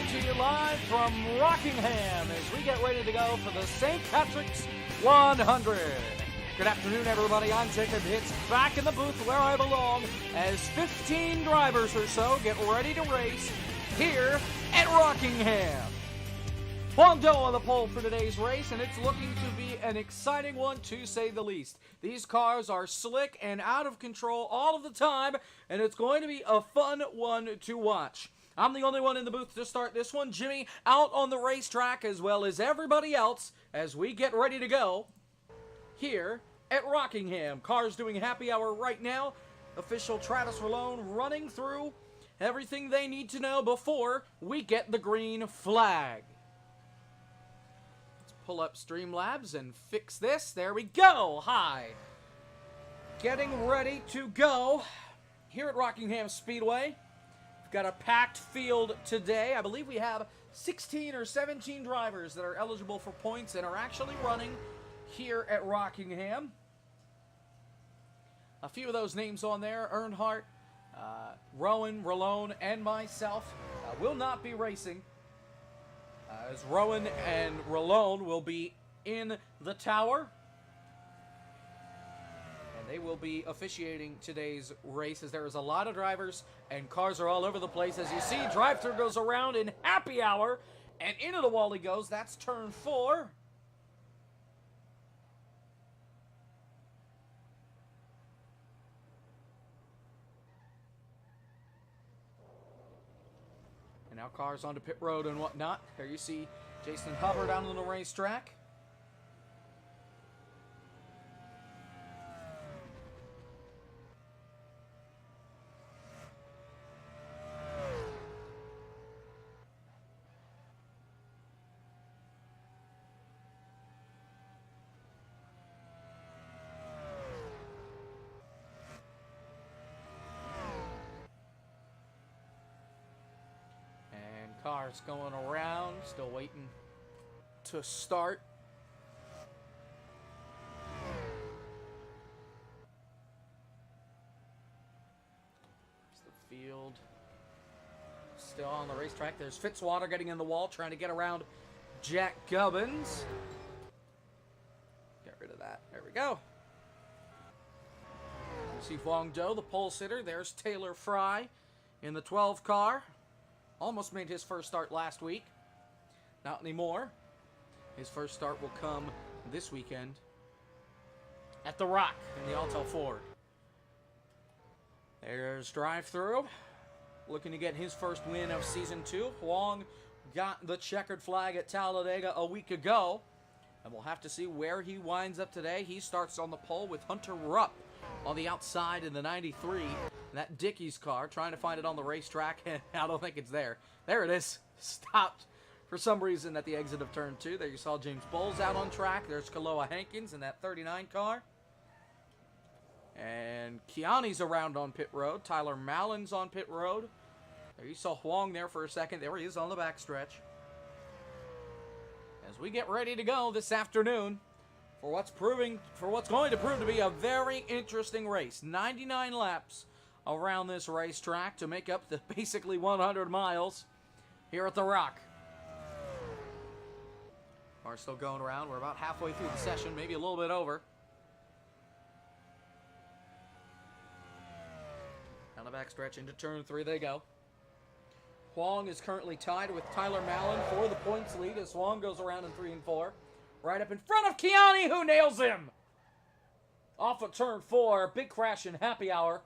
Coming to you live from Rockingham as we get ready to go for the St. Patrick's 100. Good afternoon, everybody. I'm Jacob Hitz, back in the booth where I belong as 15 drivers or so get ready to race here at Rockingham. Huang Do on the pole for today's race, and it's looking to be an exciting one to say the least. These cars are slick and out of control all of the time, and it's going to be a fun one to watch. I'm the only one in the booth to start this one. Jimmy out on the racetrack as well as everybody else as we get ready to go here at Rockingham. Cars doing happy hour right now. Official Travis Rallone running through everything they need to know before we get the green flag. Pull up Streamlabs and fix this. There we go. Hi. Getting ready to go here at Rockingham Speedway. We've got a packed field today. I believe we have 16 or 17 drivers that are eligible for points and are actually running here at Rockingham. A few of those names on there: Earnhardt, Rowan, Rallone, and myself will not be racing. As Rowan and Rallone will be in the tower. And they will be officiating today's race as there is a lot of drivers and cars are all over the place. As you see, drive-thru goes around in happy hour and into the wall he goes. That's turn 4. And now cars onto pit road and whatnot. There you see Jason Hubbard down on the racetrack. Cars going around, still waiting to start. It's the field still on the racetrack. There's Fitzwater getting in the wall, trying to get around Jack Gubbins. Get rid of that. There we go. You see Huang Do, the pole sitter. There's Taylor Fry in the 12 car. Almost made his first start last week. Not anymore. His first start will come this weekend at the Rock in the Alto Ford. There's drive-through. Looking to get his first win of Season 2. Huang got the checkered flag at Talladega a week ago. And we'll have to see where he winds up today. He starts on the pole with Hunter Rupp on the outside in the 93. That Dickey's car, trying to find it on the racetrack, and I don't think it's there. There it is. Stopped for some reason at the exit of turn 2. There you saw James Bowles out on track. There's Kaloa Hankins in that 39 car. And Kiani's around on pit road. Tyler Mallin's on pit road. There you saw Huang there for a second. There he is on the backstretch. As we get ready to go this afternoon for what's going to prove to be a very interesting race. 99 laps around this racetrack to make up the basically 100 miles here at the Rock. Cars still going around. We're about halfway through the session, maybe a little bit over. Down the backstretch into turn 3 they go. Huang is currently tied with Tyler Mallon for the points lead as Huang goes around in 3 and 4. Right up in front of Kiani, who nails him! Off of turn 4, big crash in happy hour.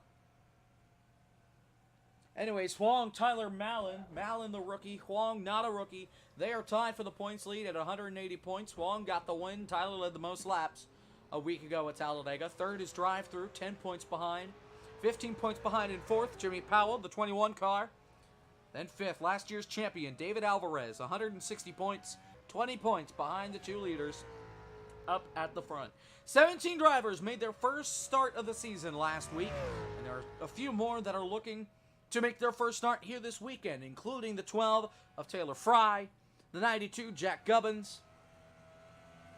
Anyways, Huang, Tyler Mallon the rookie, Huang not a rookie. They are tied for the points lead at 180 points. Huang got the win. Tyler led the most laps a week ago at Talladega. Third is drive-through, 10 points behind. 15 points behind in fourth, Jimmy Powell, the 21 car. Then fifth, last year's champion, David Alvarez, 160 points, 20 points behind the 2 leaders up at the front. 17 drivers made their first start of the season last week, and there are a few more that are looking to make their first start here this weekend, including the 12 of Taylor Fry, the 92 Jack Gubbins.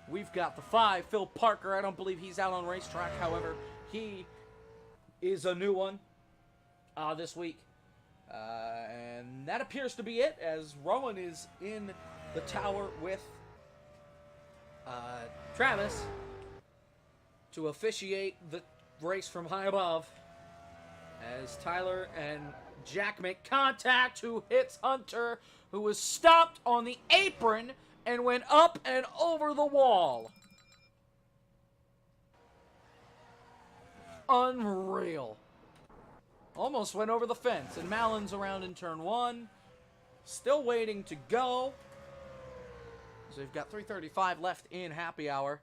We've got the 5 Phil Parker. I don't believe he's out on racetrack. However, he is a new one this week. And that appears to be it, as Rowan is in the tower with Travis to officiate the race from high above, as Tyler and Jack make contact, who hits Hunter, who was stopped on the apron and went up and over the wall. Unreal. Almost went over the fence, and Malin's around in turn 1. Still waiting to go. So we've got 3:35 left in happy hour.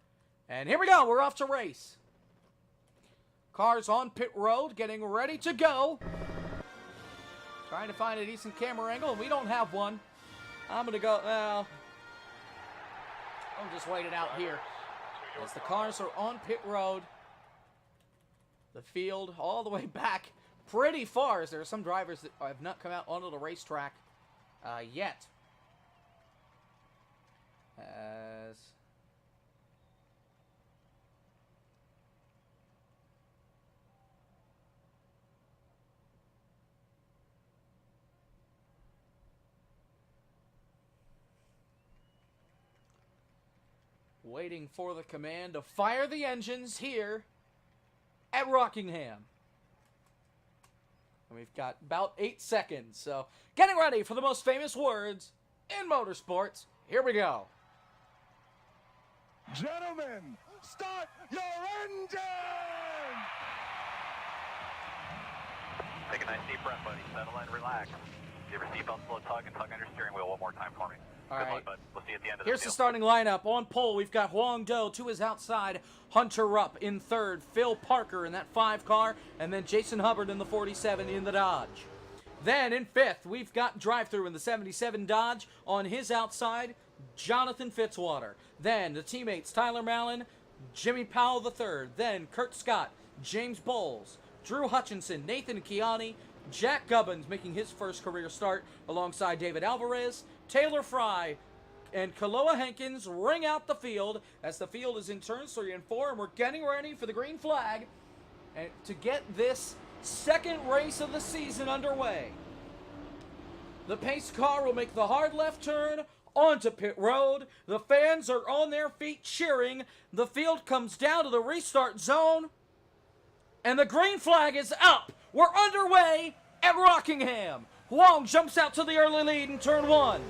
And here we go, we're off to race. Cars on pit road, getting ready to go. Trying to find a decent camera angle, and we don't have one. I'm gonna go, well, I'll just wait it out here. As the cars are on pit road. The field all the way back pretty far, as there are some drivers that have not come out onto the racetrack yet. As waiting for the command to fire the engines here at Rockingham. And we've got about 8 seconds, so getting ready for the most famous words in motorsports. Here we go. Gentlemen, start your engine! Take a nice deep breath, buddy. Settle in, relax. Give your seatbelt a little tug and tug on your steering wheel one more time for me. All Good right. luck, bud. We'll see you at the end of Here's the the field. starting lineup. On pole, we've got Huang Do to his outside, Hunter Rupp in third, Phil Parker in that 5 car, and then Jason Hubbard in the 47 in the Dodge. Then in fifth, we've got Drive-Thru in the 77 Dodge. On his outside, Jonathan Fitzwater. Then the teammates Tyler Mallon, Jimmy Powell III. Then Kurt Scott, James Bowles, Drew Hutchinson, Nathan Kiani, Jack Gubbins making his first career start alongside David Alvarez, Taylor Fry, and Kaloa Hankins ring out the field as the field is in turns 3 and 4, and we're getting ready for the green flag and to get this second race of the season underway. The pace car will make the hard left turn onto pit road. The fans are on their feet cheering. The field comes down to the restart zone, and the green flag is up. We're underway at Rockingham. Huang jumps out to the early lead in turn 1.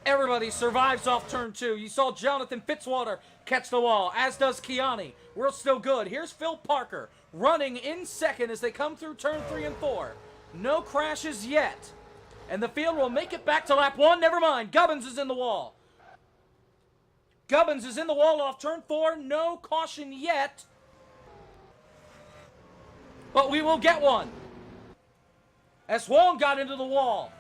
Everybody survives off turn 2. You saw Jonathan Fitzwater catch the wall, as does Kiani. We're still good. Here's Phil Parker running in second as they come through turn 3 and 4. No crashes yet. And the field will make it back to lap 1. Never mind. Gubbins is in the wall. Gubbins is in the wall off turn 4. No caution yet. But we will get one. As Huang got into the wall.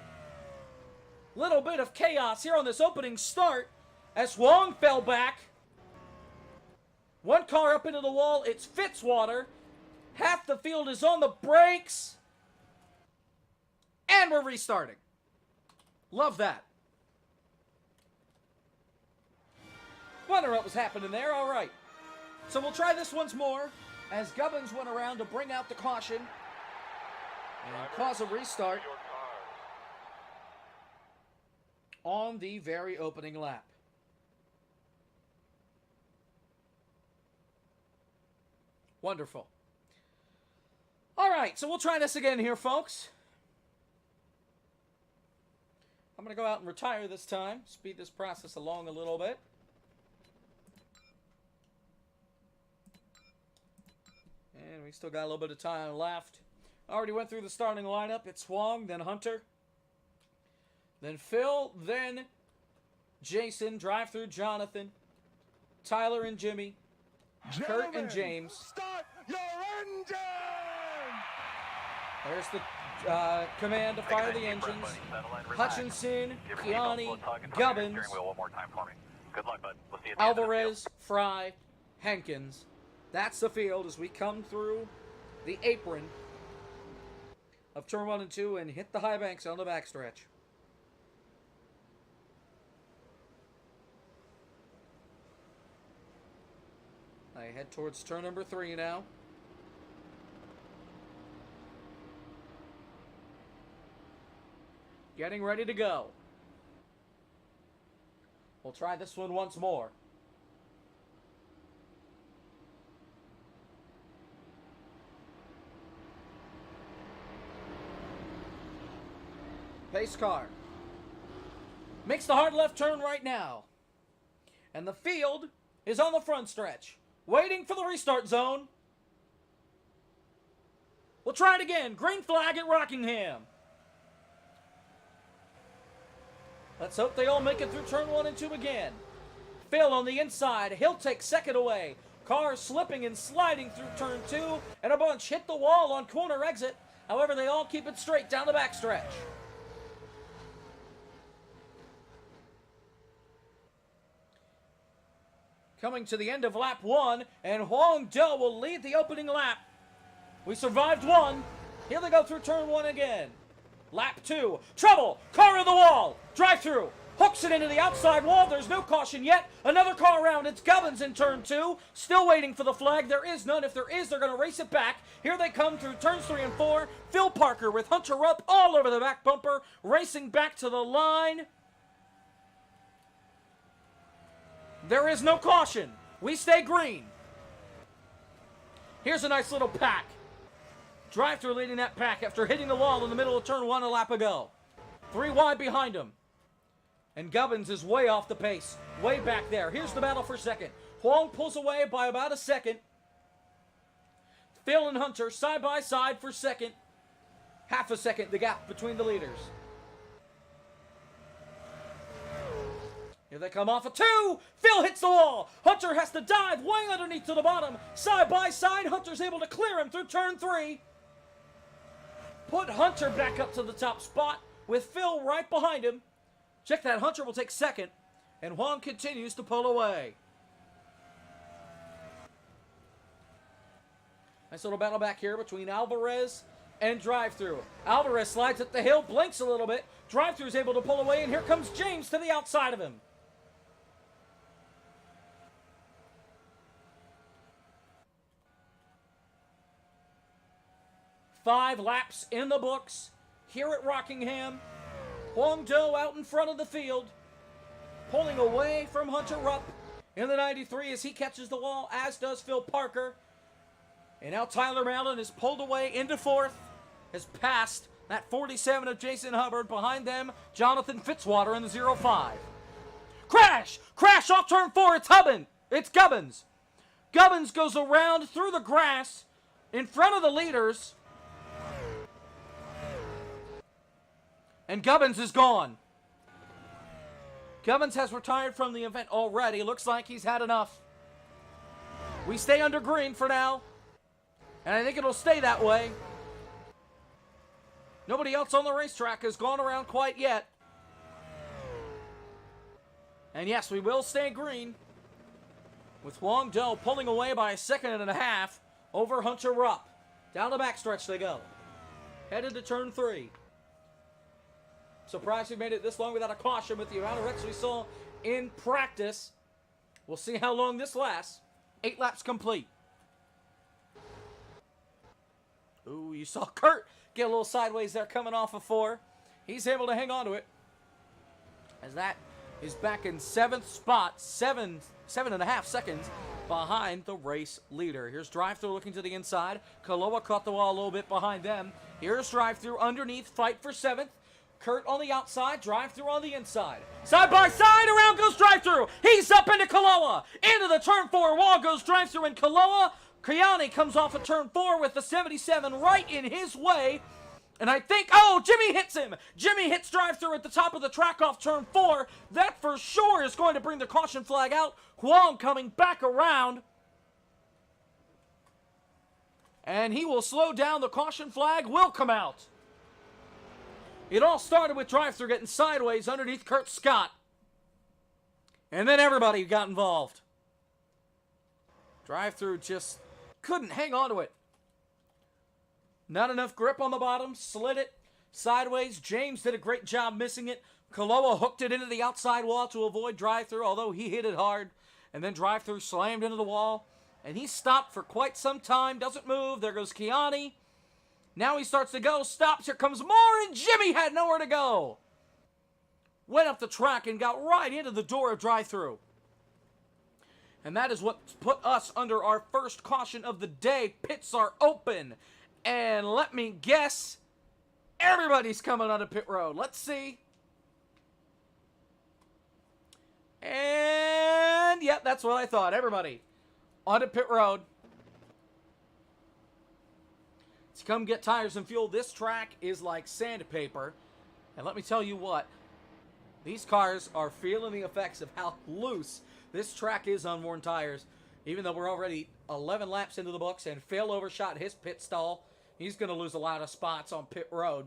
Little bit of chaos here on this opening start as Huang fell back. One car up into the wall. It's Fitzwater. Half the field is on the brakes. And we're restarting. Love that. Wonder what was happening there. All right. So we'll try this once more as Gubbins went around to bring out the caution and cause a restart on the very opening lap. Wonderful. All right, so we'll try this again here, folks. I'm going to go out and retire this time, speed this process along a little bit. And we still got a little bit of time left. Already went through the starting lineup. It's Huang, then Hunter, then Phil, then Jason, Drive-Thru Jonathan, Tyler and Jimmy, Kurt and James. Start your engine! There's the command to fire the engines. Hutchinson, Kiani, Gubbins, One more time for me. Good luck, bud. We'll see you at the end of the Alvarez, Fry, Hankins. That's the field as we come through the apron of turn 1 and 2 and hit the high banks on the backstretch. I head towards turn number 3 now. getting ready to go. We'll try this one once more. Pace car makes the hard left turn right now. And the field is on the front stretch, waiting for the restart zone. We'll try it again. Green flag at Rockingham. Let's hope they all make it through turn 1 and 2 again. Phil on the inside. He'll take second away. Car slipping and sliding through turn 2, and a bunch hit the wall on corner exit. However, they all keep it straight down the backstretch. Coming to the end of lap 1, and Huang Do will lead the opening lap. We survived 1. Here they go through turn 1 again. Lap 2. Trouble! Car in the wall! Drive through! Hooks it into the outside wall. There's no caution yet. Another car around. It's Gubbins in turn 2. Still waiting for the flag. There is none. If there is, they're going to race it back. Here they come through turns 3 and 4. Phil Parker with Hunter Rupp all over the back bumper. Racing back to the line. There is no caution. We stay green. Here's a nice little pack. Drive-through leading that pack after hitting the wall in the middle of turn 1 a lap ago. 3 wide behind him. And Gubbins is way off the pace. Way back there. Here's the battle for second. Huang pulls away by about a second. Phil and Hunter side by side for second. Half a second, the gap between the leaders. Here they come off a 2. Phil hits the wall. Hunter has to dive way underneath to the bottom. Side by side, Hunter's able to clear him through turn 3. Put Hunter back up to the top spot with Phil right behind him. Check that, Hunter will take second, and Huang continues to pull away. Nice little battle back here between Alvarez and Drive-Thru. Alvarez slides up the hill, blinks a little bit. Drive-Thru is able to pull away, and here comes James to the outside of him. Five laps in the books here at Rockingham. Huang Do out in front of the field, pulling away from Hunter Rupp in the 93 as he catches the wall, as does Phil Parker. And now Tyler Mallon is pulled away into fourth, has passed that 47 of Jason Hubbard. Behind them, Jonathan Fitzwater in the 05. Crash! Crash off turn 4. It's Gubbins. Gubbins goes around through the grass in front of the leaders. And Gubbins is gone. Gubbins has retired from the event already. Looks like he's had enough. We stay under green for now. And I think it'll stay that way. Nobody else on the racetrack has gone around quite yet. And yes, we will stay green. With Huang Do pulling away by a second and a half over Hunter Rupp. Down the backstretch they go. Headed to turn 3. Surprised we made it this long without a caution with the amount of wrecks we saw in practice. We'll see how long this lasts. 8 laps complete. Ooh, you saw Kurt get a little sideways there coming off of 4. He's able to hang on to it. As that is back in 7th spot. 7.5 seconds behind the race leader. Here's Drive-Thru looking to the inside. Kaloa caught the wall a little bit behind them. Here's Drive-Thru underneath, fight for 7th. Kurt on the outside, Drive-Thru on the inside. Side by side, around goes Drive-Thru. He's up into Kaloa. Into the turn 4 wall goes Drive-Thru and Kaloa. Kiani comes off of turn 4 with the 77 right in his way. And I think, oh, Jimmy hits him. Jimmy hits Drive-Thru at the top of the track off turn 4. That for sure is going to bring the caution flag out. Huang coming back around. And he will slow down. The caution flag will come out. It all started with Drive-Thru getting sideways underneath Kurt Scott. And then everybody got involved. Drive-Thru just couldn't hang on to it. Not enough grip on the bottom. Slid it sideways. James did a great job missing it. Kaloa hooked it into the outside wall to avoid Drive-Thru, although he hit it hard. And then Drive-Thru slammed into the wall. And he stopped for quite some time. Doesn't move. There goes Kiani. Now he starts to go, stops, here comes more, and Jimmy had nowhere to go. went up the track and got right into the door of drive-thru. And that is what put us under our first caution of the day. Pits are open. And let me guess, everybody's coming onto pit road. Let's see. And, yep, that's what I thought. Everybody onto pit road. To come get tires and fuel. This track is like sandpaper. And let me tell you what, these cars are feeling the effects of how loose this track is on worn tires. Even though we're already 11 laps into the books and Phil overshot his pit stall, he's going to lose a lot of spots on pit road.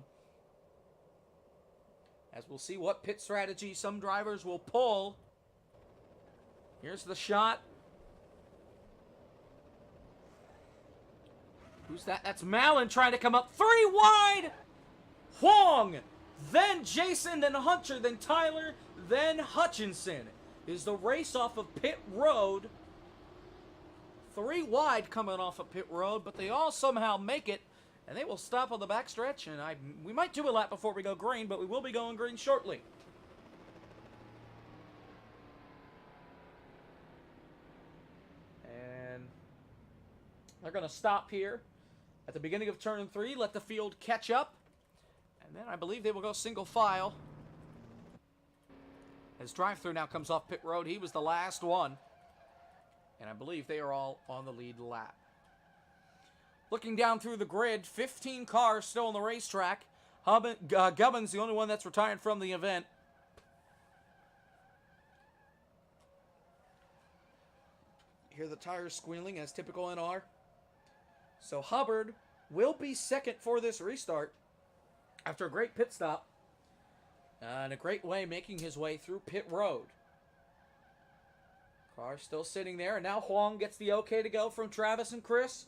As we'll see what pit strategy some drivers will pull. Here's the shot. Who's that? That's Malin trying to come up. 3 wide! Huang! Then Jason, then Hunter, then Tyler, then Hutchinson. Is the race off of pit road. 3 wide coming off of pit road, but they all somehow make it, and they will stop on the backstretch. And we might do a lap before we go green, but we will be going green shortly. And they're going to stop here at the beginning of turn 3, let the field catch up, and then I believe they will go single file. As drive-thru now comes off pit road, he was the last one. And I believe they are all on the lead lap. Looking down through the grid, 15 cars still on the racetrack. Gubbins, the only one that's retired from the event. Hear the tires squealing as typical NR. So Hubbard will be second for this restart after a great pit stop. In a great way, making his way through pit road. Car still sitting there, and now Huang gets the okay to go from Travis and Chris.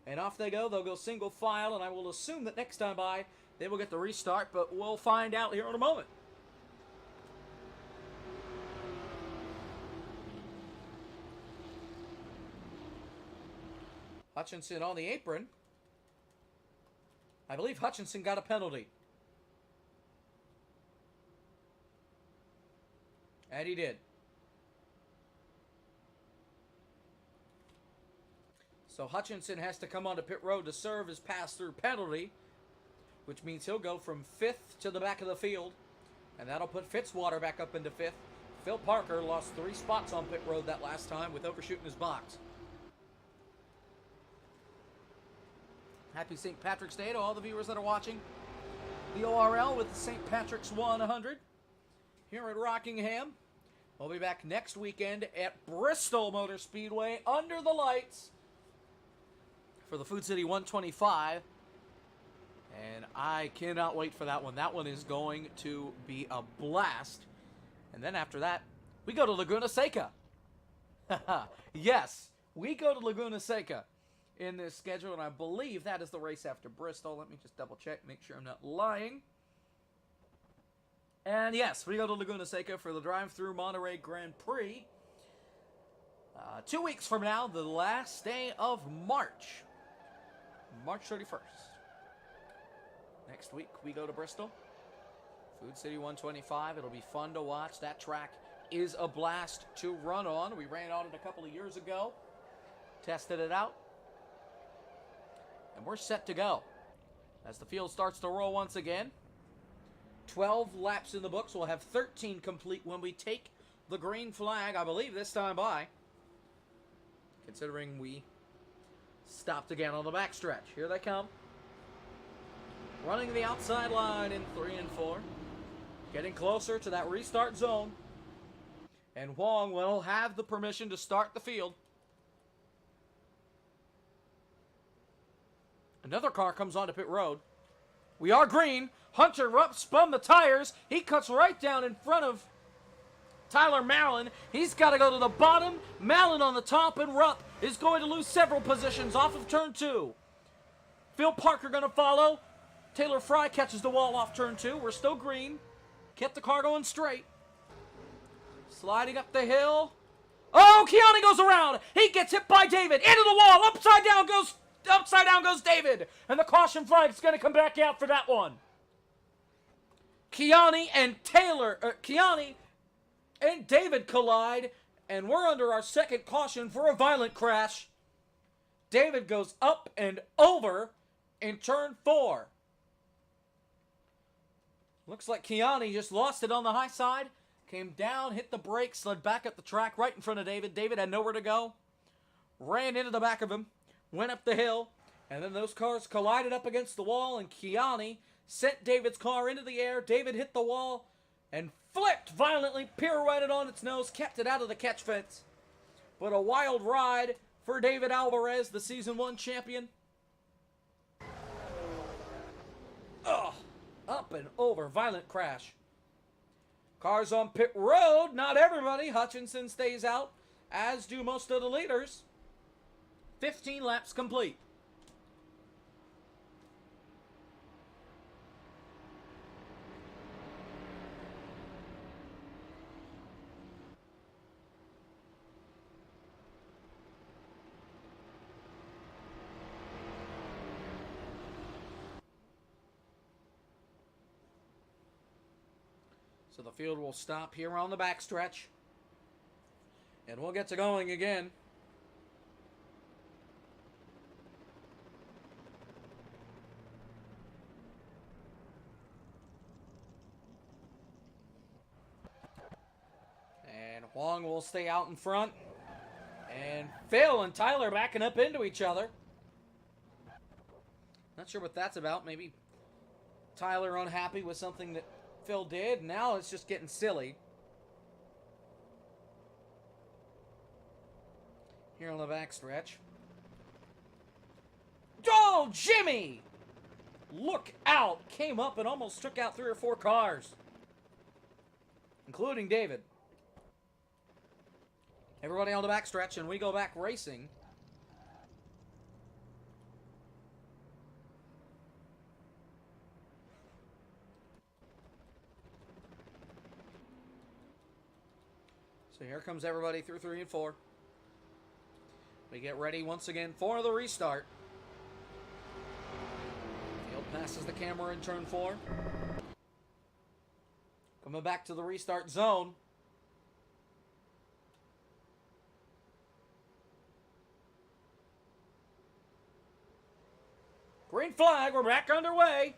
And off they go. They'll go single file, and I will assume that next time by, they will get the restart, but we'll find out here in a moment. Hutchinson on the apron. I believe Hutchinson got a penalty. And he did. So Hutchinson has to come onto pit road to serve his pass-through penalty, which means he'll go from 5th to the back of the field, and that'll put Fitzwater back up into 5th. Phil Parker lost 3 spots on pit road that last time with overshooting his box. Happy St. Patrick's Day to all the viewers that are watching the ORL with the St. Patrick's 100 here at Rockingham. We'll be back next weekend at Bristol Motor Speedway under the lights for the Food City 125. And I cannot wait for that one. That one is going to be a blast. And then after that, we go to Laguna Seca. Yes, we go to Laguna Seca in this schedule, and I believe that is the race after Bristol. Let me just double check, make sure I'm not lying. And yes, we go to Laguna Seca for the drive-through Monterey Grand Prix. 2 weeks from now, the last day of March. March 31st. Next week, we go to Bristol. Food City 125. It'll be fun to watch. That track is a blast to run on. We ran on it a couple of years ago. Tested it out. And we're set to go. As the field starts to roll once again. 12 laps in the books. We'll have 13 complete when we take the green flag, I believe, this time by. Considering we stopped again on the backstretch. Here they come. Running the outside line in 3 and 4. Getting closer to that restart zone. And Huang will have the permission to start the field. Another car comes onto pit road. We are green. Hunter Rupp spun the tires. He cuts right down in front of Tyler Malin. He's got to go to the bottom. Malin on the top, and Rupp is going to lose several positions off of turn 2. Phil Parker going to follow. Taylor Fry catches the wall off turn 2. We're still green. Kept the car going straight. Sliding up the hill. Oh, Keanu goes around. He gets hit by David. Into the wall. Upside down goes David. And the caution flag is going to come back out for that one. Kiani and David collide, and we're under our second caution for a violent crash. David goes up and over in turn 4. Looks like Kiani just lost it on the high side. Came down, hit the brakes, slid back up the track right in front of David. David had nowhere to go. Ran into the back of him, went up the hill, and then those cars collided up against the wall, and Kiani sent David's car into the air. David hit the wall and flipped violently, pirouetted on its nose, kept it out of the catch fence. But a wild ride for David Alvarez, the Season 1 champion. Ugh. Up and over, violent crash. Cars on pit road, not everybody. Hutchinson stays out, as do most of the leaders. 15 laps complete. So the field will stop here on the backstretch. And we'll get to going again. And Huang will stay out in front. And Phil and Tyler backing up into each other. Not sure what that's about. Maybe Tyler unhappy with something that Phil did. Now it's just getting silly. Here on the backstretch. Oh, Jimmy! Look out! Came up and almost took out 3 or 4 cars. Including David. Everybody on the backstretch, and we go back racing. So here comes everybody through 3 and 4. We get ready once again for the restart. Field passes the camera in turn 4. Coming back to the restart zone. Green flag, we're back underway.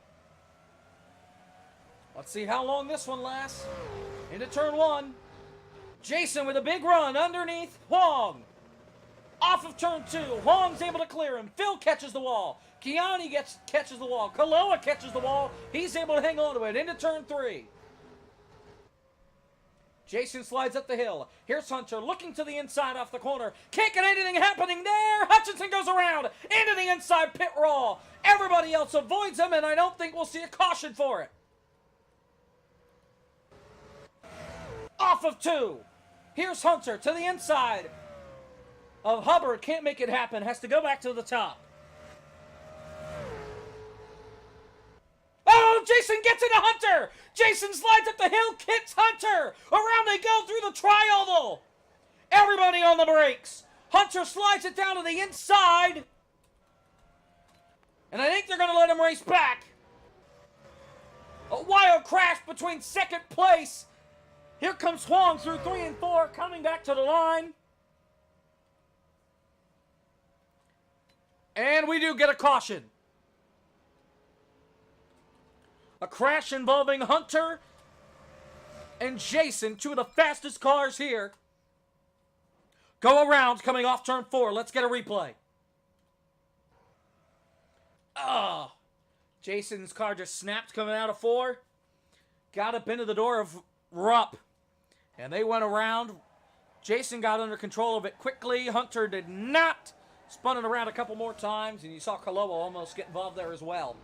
Let's see how long this one lasts. Into turn 1. Jason with a big run underneath Huang. Off of turn 2. Huang's able to clear him. Phil catches the wall. Kiani catches the wall. Kaloa catches the wall. He's able to hang on to it. Into turn 3. Jason slides up the hill. Here's Hunter looking to the inside off the corner. Can't get anything happening there. Hutchinson goes around into the inside pit wall. Everybody else avoids him, and I don't think we'll see a caution for it. Off of 2. Here's Hunter to the inside of Hubbard. Can't make it happen. Has to go back to the top. Oh, Jason gets into Hunter. Jason slides up the hill, kicks Hunter. Around they go through the tri-oval. Everybody on the brakes. Hunter slides it down to the inside. And I think they're going to let him race back. A wild crash between second place. Here comes Huang through 3 and 4, coming back to the line. And we do get a caution. A crash involving Hunter and Jason, 2 of the fastest cars here. Go around coming off turn 4. Let's get a replay. Oh, Jason's car just snapped coming out of 4. Got up into the door of Rupp. And they went around. Jason got under control of it quickly. Hunter did not. Spun it around a couple more times, and you saw Kaloa almost get involved there as well.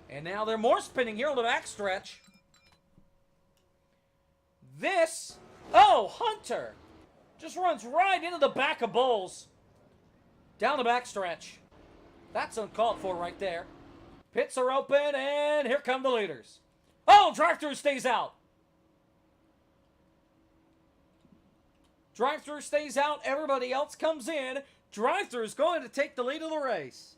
And now they're more spinning here on the backstretch. This, oh, Hunter just runs right into the back of Bowles. Down the backstretch. That's uncalled for right there. Pits are open, and here come the leaders. Oh, drive-thru stays out. Drive-thru stays out. Everybody else comes in. Drive-thru is going to take the lead of the race.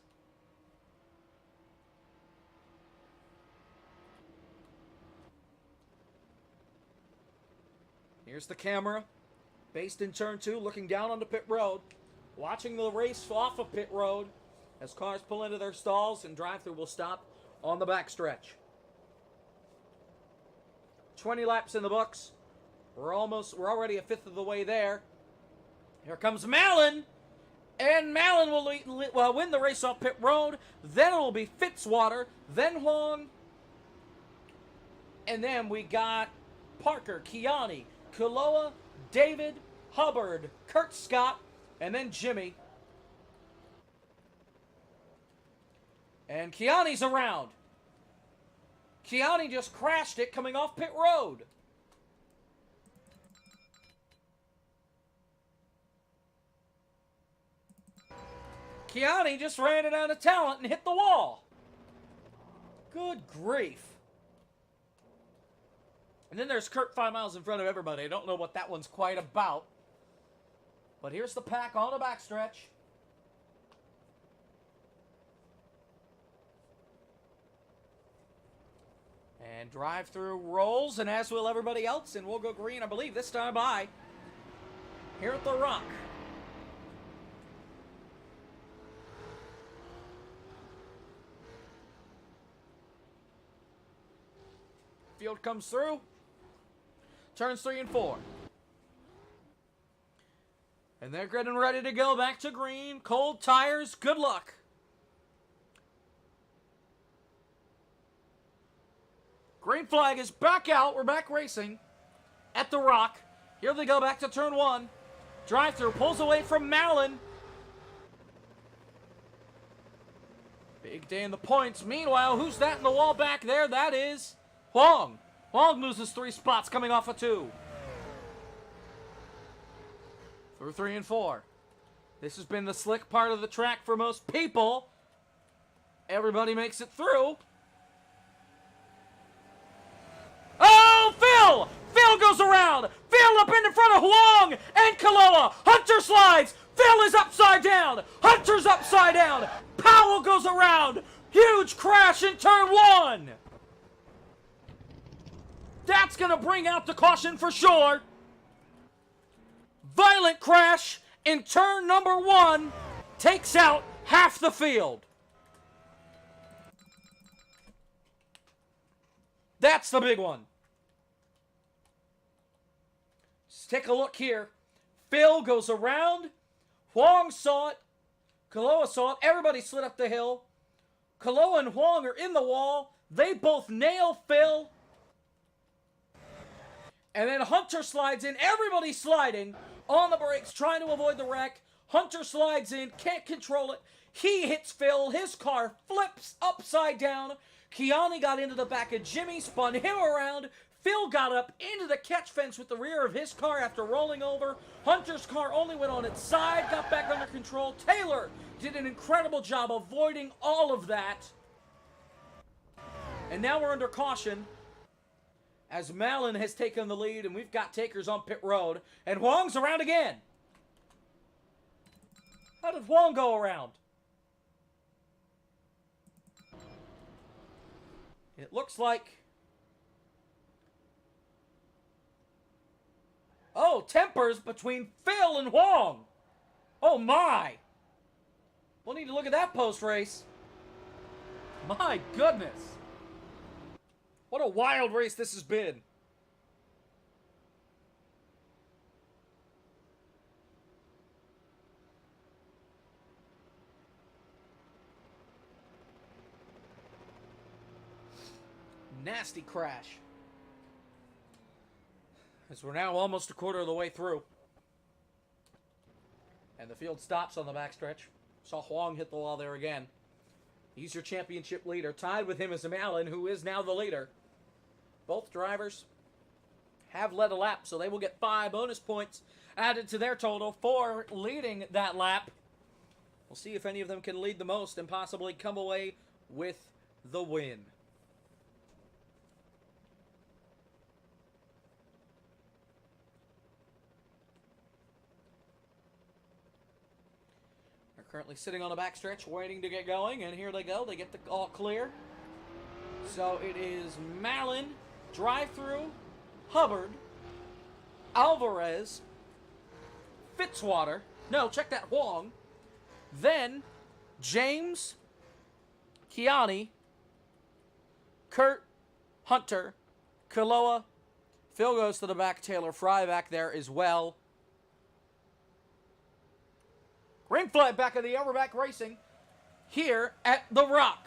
Here's the camera, based in turn 2, looking down onto pit road, watching the race off of pit road as cars pull into their stalls and drive-through will stop on the backstretch. 20 laps in the books. We're already a fifth of the way there. Here comes Mallon, and Mallon will win the race off pit road. Then it will be Fitzwater, then Huang, and then we got Parker, Kiani, Kuloa, David, Hubbard, Kurt Scott, and then Jimmy. And Kiani's around. Kiani just crashed it coming off pit road. Kiani just ran it out of talent and hit the wall. Good grief. And then there's Kurt 5 miles in front of everybody. I don't know what that one's quite about. But here's the pack on the backstretch. And drive-through rolls, and as will everybody else, and we'll go green, I believe, this time by here at the Rock. Field comes through. Turns 3 and 4. And they're getting ready to go back to green. Cold tires. Good luck. Green flag is back out. We're back racing at the Rock. Here they go back to turn 1. Drive-through pulls away from Mallon. Big day in the points. Meanwhile, who's that in the wall back there? That is Huang. Huang loses 3 spots coming off of 2. Through 3 and 4. This has been the slick part of the track for most people. Everybody makes it through. Oh, Phil! Phil goes around. Phil up in front of Huang and Kuloa. Hunter slides. Phil is upside down. Hunter's upside down. Powell goes around. Huge crash in turn 1. That's going to bring out the caution for sure. Violent crash in turn number 1 takes out half the field. That's the big one. Let's take a look here. Phil goes around. Huang saw it. Kuloa saw it. Everybody slid up the hill. Kuloa and Huang are in the wall. They both nail Phil. And then Hunter slides in. Everybody's sliding on the brakes, trying to avoid the wreck. Hunter slides in, can't control it. He hits Phil. His car flips upside down. Kiani got into the back of Jimmy, spun him around. Phil got up into the catch fence with the rear of his car after rolling over. Hunter's car only went on its side, got back under control. Taylor did an incredible job avoiding all of that. And now we're under caution as Mallon has taken the lead, and we've got takers on pit road. And Huang's around again. How did Huang go around? It looks like... Oh, tempers between Phil and Huang. Oh, my. We'll need to look at that post-race. My goodness. What a wild race this has been. Nasty crash. As we're now almost a quarter of the way through. And the field stops on the backstretch. Saw Huang hit the wall there again. He's your championship leader. Tied with him is Mallon, who is now the leader. Both drivers have led a lap, so they will get 5 bonus points added to their total for leading that lap. We'll see if any of them can lead the most and possibly come away with the win. They're currently sitting on the backstretch waiting to get going, and here they go. They get the all clear. So it is Mallon, drive-through, Hubbard, Alvarez, Fitzwater. No, check that, Huang. Then James, Kiani, Kurt, Hunter, Kaloa. Phil goes to the back. Taylor Fry back there as well. Green flag back of the air. We're back racing here at The Rock.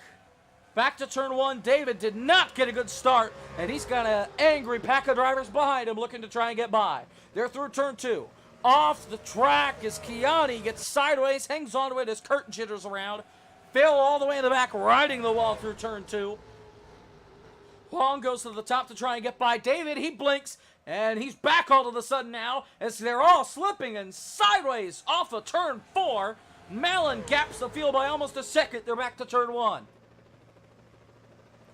Back to turn one. David did not get a good start, and he's got an angry pack of drivers behind him looking to try and get by. They're through turn two. Off the track as Kiani gets sideways, hangs onto it as Kurt jitters around. Phil all the way in the back, riding the wall through turn two. Huang goes to the top to try and get by David. He blinks, and he's back all of a sudden now as they're all slipping and sideways off of turn four. Malin gaps the field by almost a second. They're back to turn one.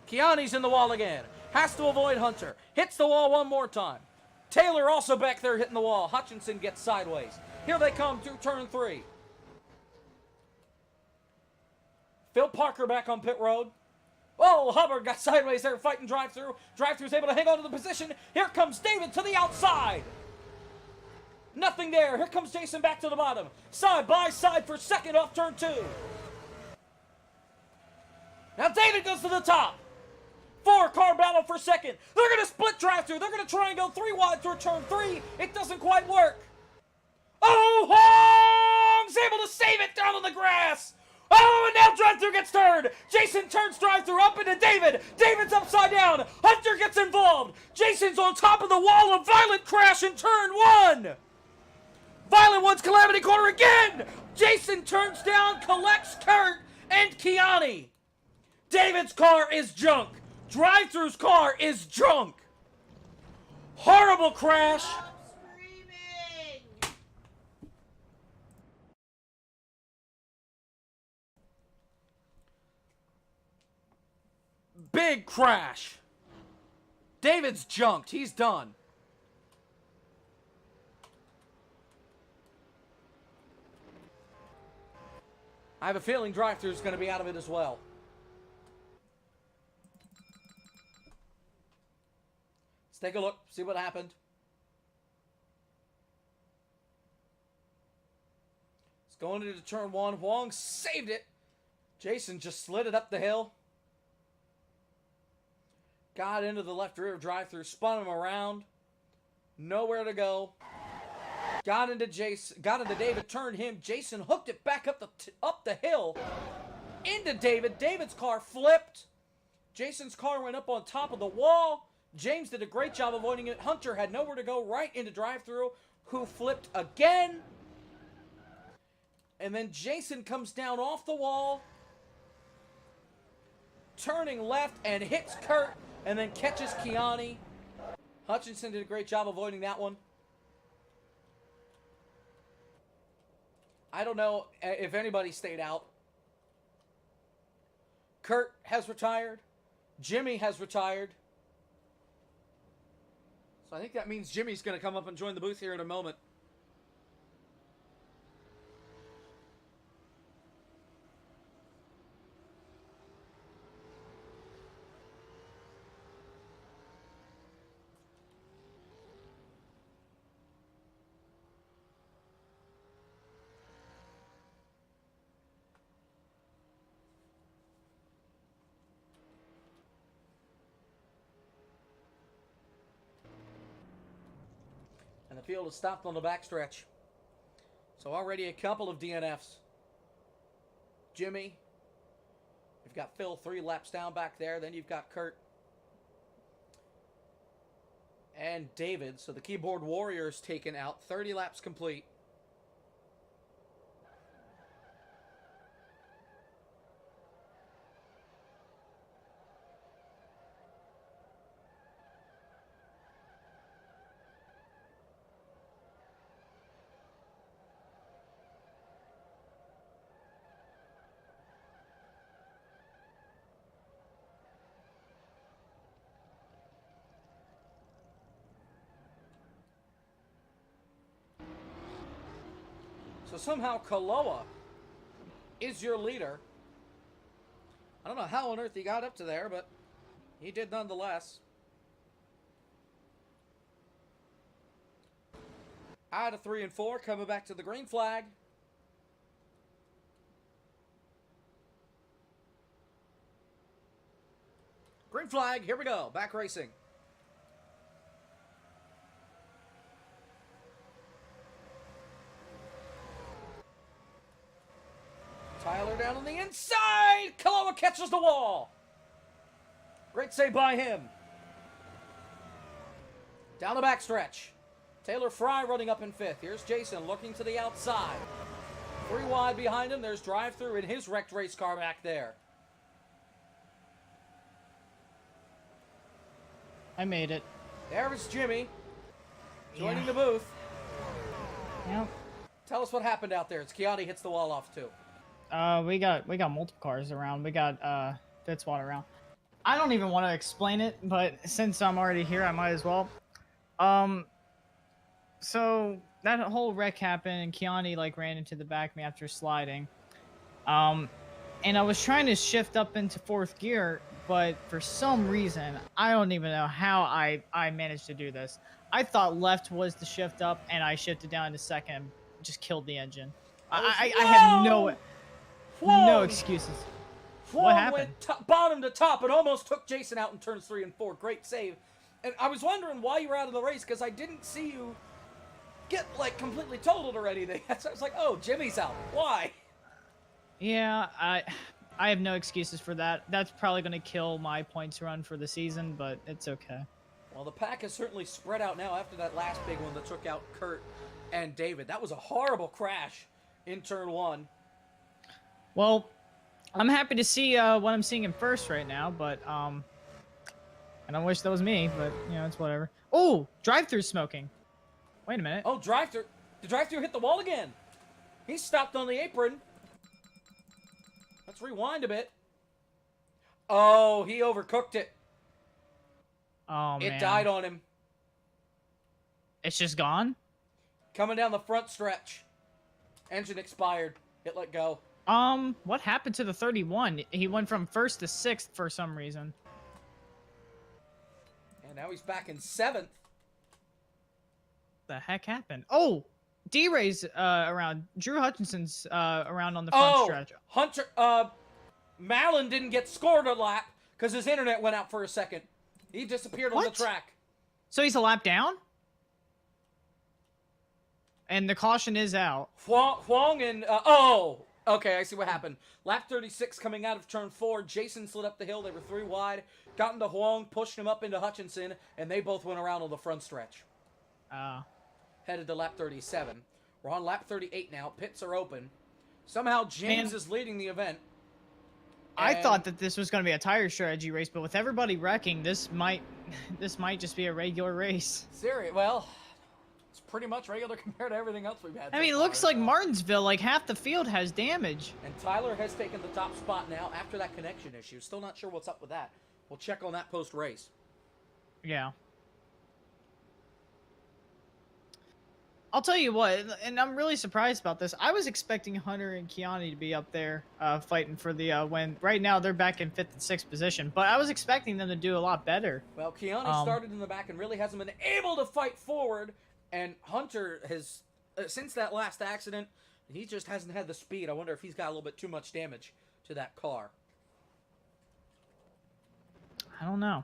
Kiani's in the wall again. Has to avoid Hunter. Hits the wall one more time. Taylor also back there hitting the wall. Hutchinson gets sideways. Here they come through turn three. Phil Parker back on pit road. Oh, Hubbard got sideways there fighting drive-through. Drive-through's able to hang on to the position. Here comes David to the outside. Nothing there. Here comes Jason back to the bottom. Side by side for second off turn two. Now David goes to the top. 4-car battle for second. They're going to split drive-through. They're going to try and go 3 wide through turn 3. It doesn't quite work. Oh, Huang's able to save it down on the grass. Oh, and now drive-through gets turned. Jason turns drive-through up into David. David's upside down. Hunter gets involved. Jason's on top of the wall. A violent crash in turn 1. Violent one's Calamity Corner again. Jason turns down, collects Kurt and Kiani. David's car is junk. Drive-through's car is junk. Horrible crash. Big crash. David's junked. He's done. I have a feeling drive-thru is going to be out of it as well. Let's take a look, see what happened. It's going into turn 1. Huang saved it. Jason just slid it up the hill. Got into the left rear drive-thru, spun him around. Nowhere to go. Got into David, turned him. Jason hooked it back up the hill into David. David's car flipped. Jason's car went up on top of the wall. James did a great job avoiding it. Hunter had nowhere to go, right into drive-thru, who flipped again. And then Jason comes down off the wall, turning left and hits Kurt, and then catches Kiani. Hutchinson did a great job avoiding that one. I don't know if anybody stayed out. Kurt has retired. Jimmy has retired. So I think that means Jimmy's going to come up and join the booth here in a moment. And the field has stopped on the backstretch. So already a couple of DNFs. Jimmy. You've got Phil 3 laps down back there. Then you've got Kurt. And David. So the keyboard warrior's taken out. 30 laps complete. So somehow Kaloa is your leader. I don't know how on earth he got up to there, but he did nonetheless. Out of 3 and 4, coming back to the green flag. Green flag, here we go. Back racing. Tyler down on the inside. Kaloa catches the wall. Great save by him. Down the backstretch. Taylor Fry running up in 5th. Here's Jason looking to the outside. 3 wide behind him. There's drive-through in his wrecked race car back there. I made it. There is Jimmy joining the booth. Yep. Tell us what happened out there. It's Kiati hits the wall off too. We got multiple cars around. We got Fitzwater around. I don't even want to explain it, but since I'm already here, I might as well. So that whole wreck happened, and Kiani like ran into the back of me after sliding. And I was trying to shift up into 4th gear, but for some reason, I don't even know how I managed to do this. I thought left was the shift up, and I shifted down to 2nd, just killed the engine. I have no excuses. What happened? Went bottom to top and almost took Jason out in turns 3 and 4. Great save. And I was wondering why you were out of the race, because I didn't see you get, like, completely totaled or anything. So I was like, oh, Jimmy's out. Why? Yeah, I have no excuses for that. That's probably going to kill my points run for the season, but it's okay. Well, the pack has certainly spread out now after that last big one that took out Kurt and David. That was a horrible crash in turn 1. Well, I'm happy to see what I'm seeing in first right now, but I don't wish that was me, but you know, it's whatever. Oh, drive-through smoking. Wait a minute. Oh, drive-through. The drive-through hit the wall again. He stopped on the apron. Let's rewind a bit. Oh, he overcooked it. Oh, man. It died on him. It's just gone? Coming down the front stretch. Engine expired. It let go. What happened to the 31? He went from 1st to 6th for some reason. And now he's back in 7th. The heck happened? Oh, D-Ray's around. Drew Hutchinson's around on the front stretch. Hunter, Malin didn't get scored a lap because his internet went out for a second. He disappeared on the track. So he's a lap down? And the caution is out. Huang and, okay, I see what happened. Lap 36 coming out of turn 4. Jason slid up the hill. They were 3 wide. Got into Huang, pushed him up into Hutchinson, and they both went around on the front stretch. Headed to lap 37. We're on lap 38 now. Pits are open. Somehow James is leading the event. I thought that this was going to be a tire strategy race, but with everybody wrecking, this might just be a regular race. Serious? Well, it's pretty much regular compared to everything else we've had. I mean, it looks like Martinsville, like half the field has damage. And Tyler has taken the top spot now after that connection issue. Still not sure what's up with that. We'll check on that post-race. Yeah. I'll tell you what, and I'm really surprised about this. I was expecting Hunter and Kiani to be up there fighting for the win. Right now, they're back in 5th and 6th position, but I was expecting them to do a lot better. Well, Kiani started in the back and really hasn't been able to fight forward, and Hunter has, since that last accident, he just hasn't had the speed. I wonder if he's got a little bit too much damage to that car. I don't know.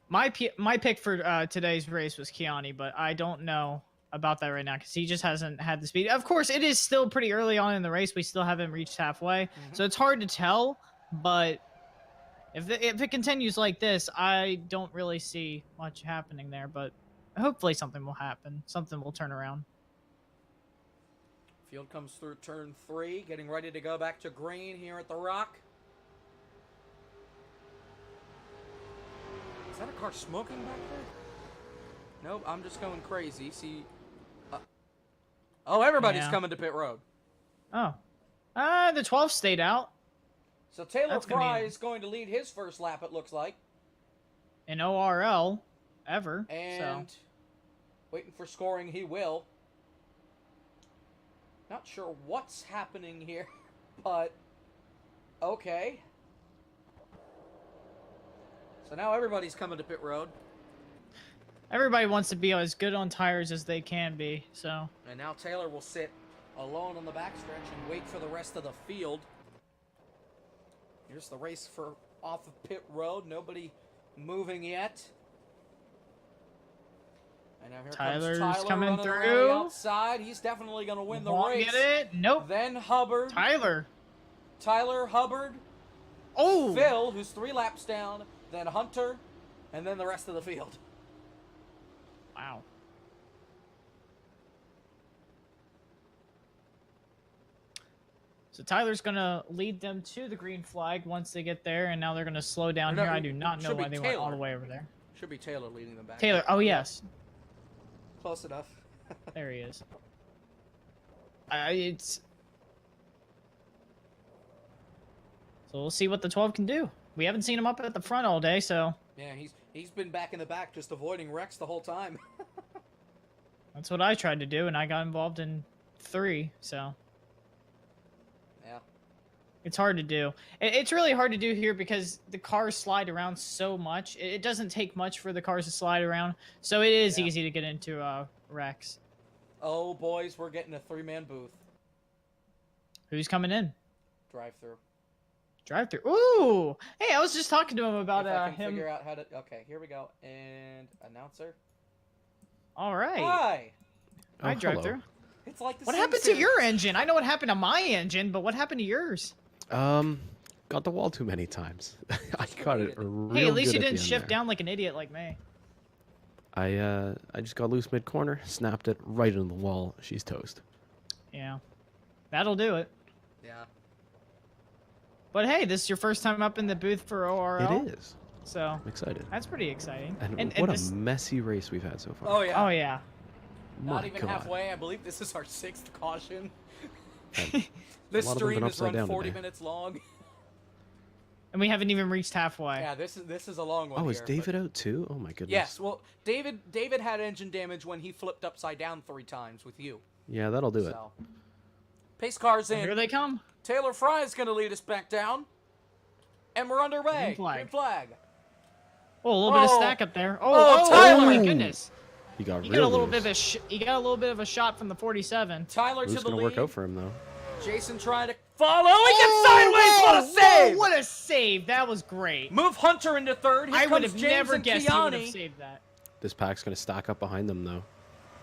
My pick for today's race was Kiani, but I don't know about that right now because he just hasn't had the speed. Of course, it is still pretty early on in the race. We still haven't reached halfway, so it's hard to tell. But if it continues like this, I don't really see much happening there. But hopefully something will happen. Something will turn around. Field comes through turn 3, getting ready to go back to green here at the Rock. Is that a car smoking back there? Nope, I'm just going crazy. See, oh, everybody's coming to pit road. Oh, the 12 stayed out. So Taylor Fry is going to lead his first lap, it looks like. In ORL, ever. And waiting for scoring, he will. Not sure what's happening here, but okay. So now everybody's coming to pit road. Everybody wants to be as good on tires as they can be, so. And now Taylor will sit alone on the backstretch and wait for the rest of the field. Here's the race for off of pit road. Nobody moving yet. And now here Tyler's comes Tyler coming running around through. the outside. He's definitely going to win the Won't race. get it. Nope. Then Hubbard. Tyler. Hubbard. Oh. Phil, who's 3 laps down. Then Hunter. And then the rest of the field. Wow. So Tyler's going to lead them to the green flag once they get there, and now they're going to slow down here. I do not know why they went all the way over there. Should be Taylor leading them back. Taylor. Oh, yes. Close enough. There he is. It's... So we'll see what the 12 can do. We haven't seen him up at the front all day, so... Yeah, he's been back in the back just avoiding wrecks the whole time. That's what I tried to do, and I got involved in 3, so... Yeah. It's hard to do. It's really hard to do here because the cars slide around so much. It doesn't take much for the cars to slide around, so it is easy to get into wrecks. Oh, boys, we're getting a 3-man booth. Who's coming in? Drive-through. Drive-through. Ooh! Hey, I was just talking to him about If I can him. figure out how to... Okay, here we go. And announcer. All right. Hi. Hi, drive-through. It's like the What Sim happened to Series. your engine? I know what happened to my engine, but what happened to yours? Got the wall too many times. I got it real Hey, at least you good didn't the end shift there. down like an idiot like me. I just got loose mid-corner, snapped it right into the wall. She's toast. Yeah. That'll do it. Yeah. But hey, this is your first time up in the booth for ORL. It is. So I'm excited. that's pretty exciking. And what a messy race we've had so far. Oh, yeah. Oh yeah. Not My even God. halfway. I believe this is our 6th caution. And This a lot of them stream been is upside run down 40 today. minutes long. And we haven't even reached halfway. Yeah, this is a long one. Oh, is here, David but- out too? Oh my goodness. Yes. Well, David had engine damage when he flipped upside down 3 times with you. Yeah, that'll do it. So. Pace cars in. Here they come. Taylor Fry is going to lead us back down. And we're underway. Green flag. Green flag. Oh, a little bit of stack up there. Oh, Oh, Tyler! my goodness. He got He real got a little loose. bit of he got a little bit of a shot from the 47. Tyler Loose to the gonna lead. work out for him though. Jason trying to follow. He gets sideways. What a Whoa, save! what a save! That was great. Move Hunter into 3rd. Here I would comes have James never and guessed he would have Kiani. saved that. This pack's gonna stack up behind them though.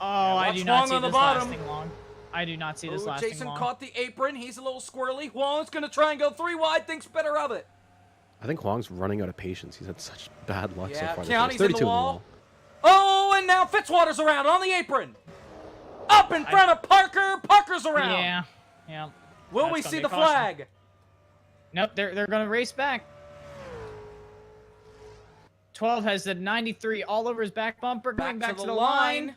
Oh, I watch do not Wong see on the this bottom. lasting long. I do not see this Ooh, lasting Jason long. caught the apron. He's a little squirrely. Huang's going to try and go 3 wide. Thinks better of it. I think Huang's running out of patience. He's had such bad luck so Yeah, far. Keanu's This in race. the 32 in the wall. wall. Oh, and now Fitzwater's around on the apron. Up in front of Parker. Parker's around. Yeah, yeah. Will That's we gonna see be the a caution. flag? Nope, they're gonna race back. 12 has the 93 all over his back bumper, going back to the line.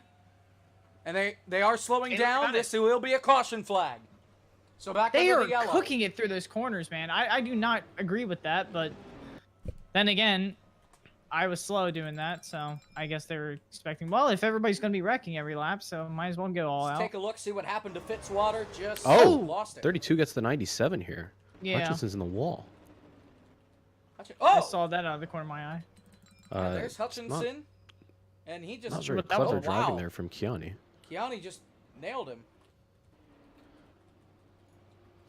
And they are slowing They down. got it. This will be a caution flag. So back They under are the yellow. cooking it through those corners, man. I do not agree with that, but then again, I was slow doing that, so I guess they were expecting, well, if everybody's going to be wrecking every lap, so might as well go all Let's out. take a look, see what happened to Fitzwater. Just Oh, lost it. 32 gets the 97 here. Yeah. Hutchinson's in the wall. I Oh, saw that out of the corner of my eye. there's Hutchinson. And he just... Not very But that was- clever oh, driving wow. there from Kiani. Kiani just nailed him.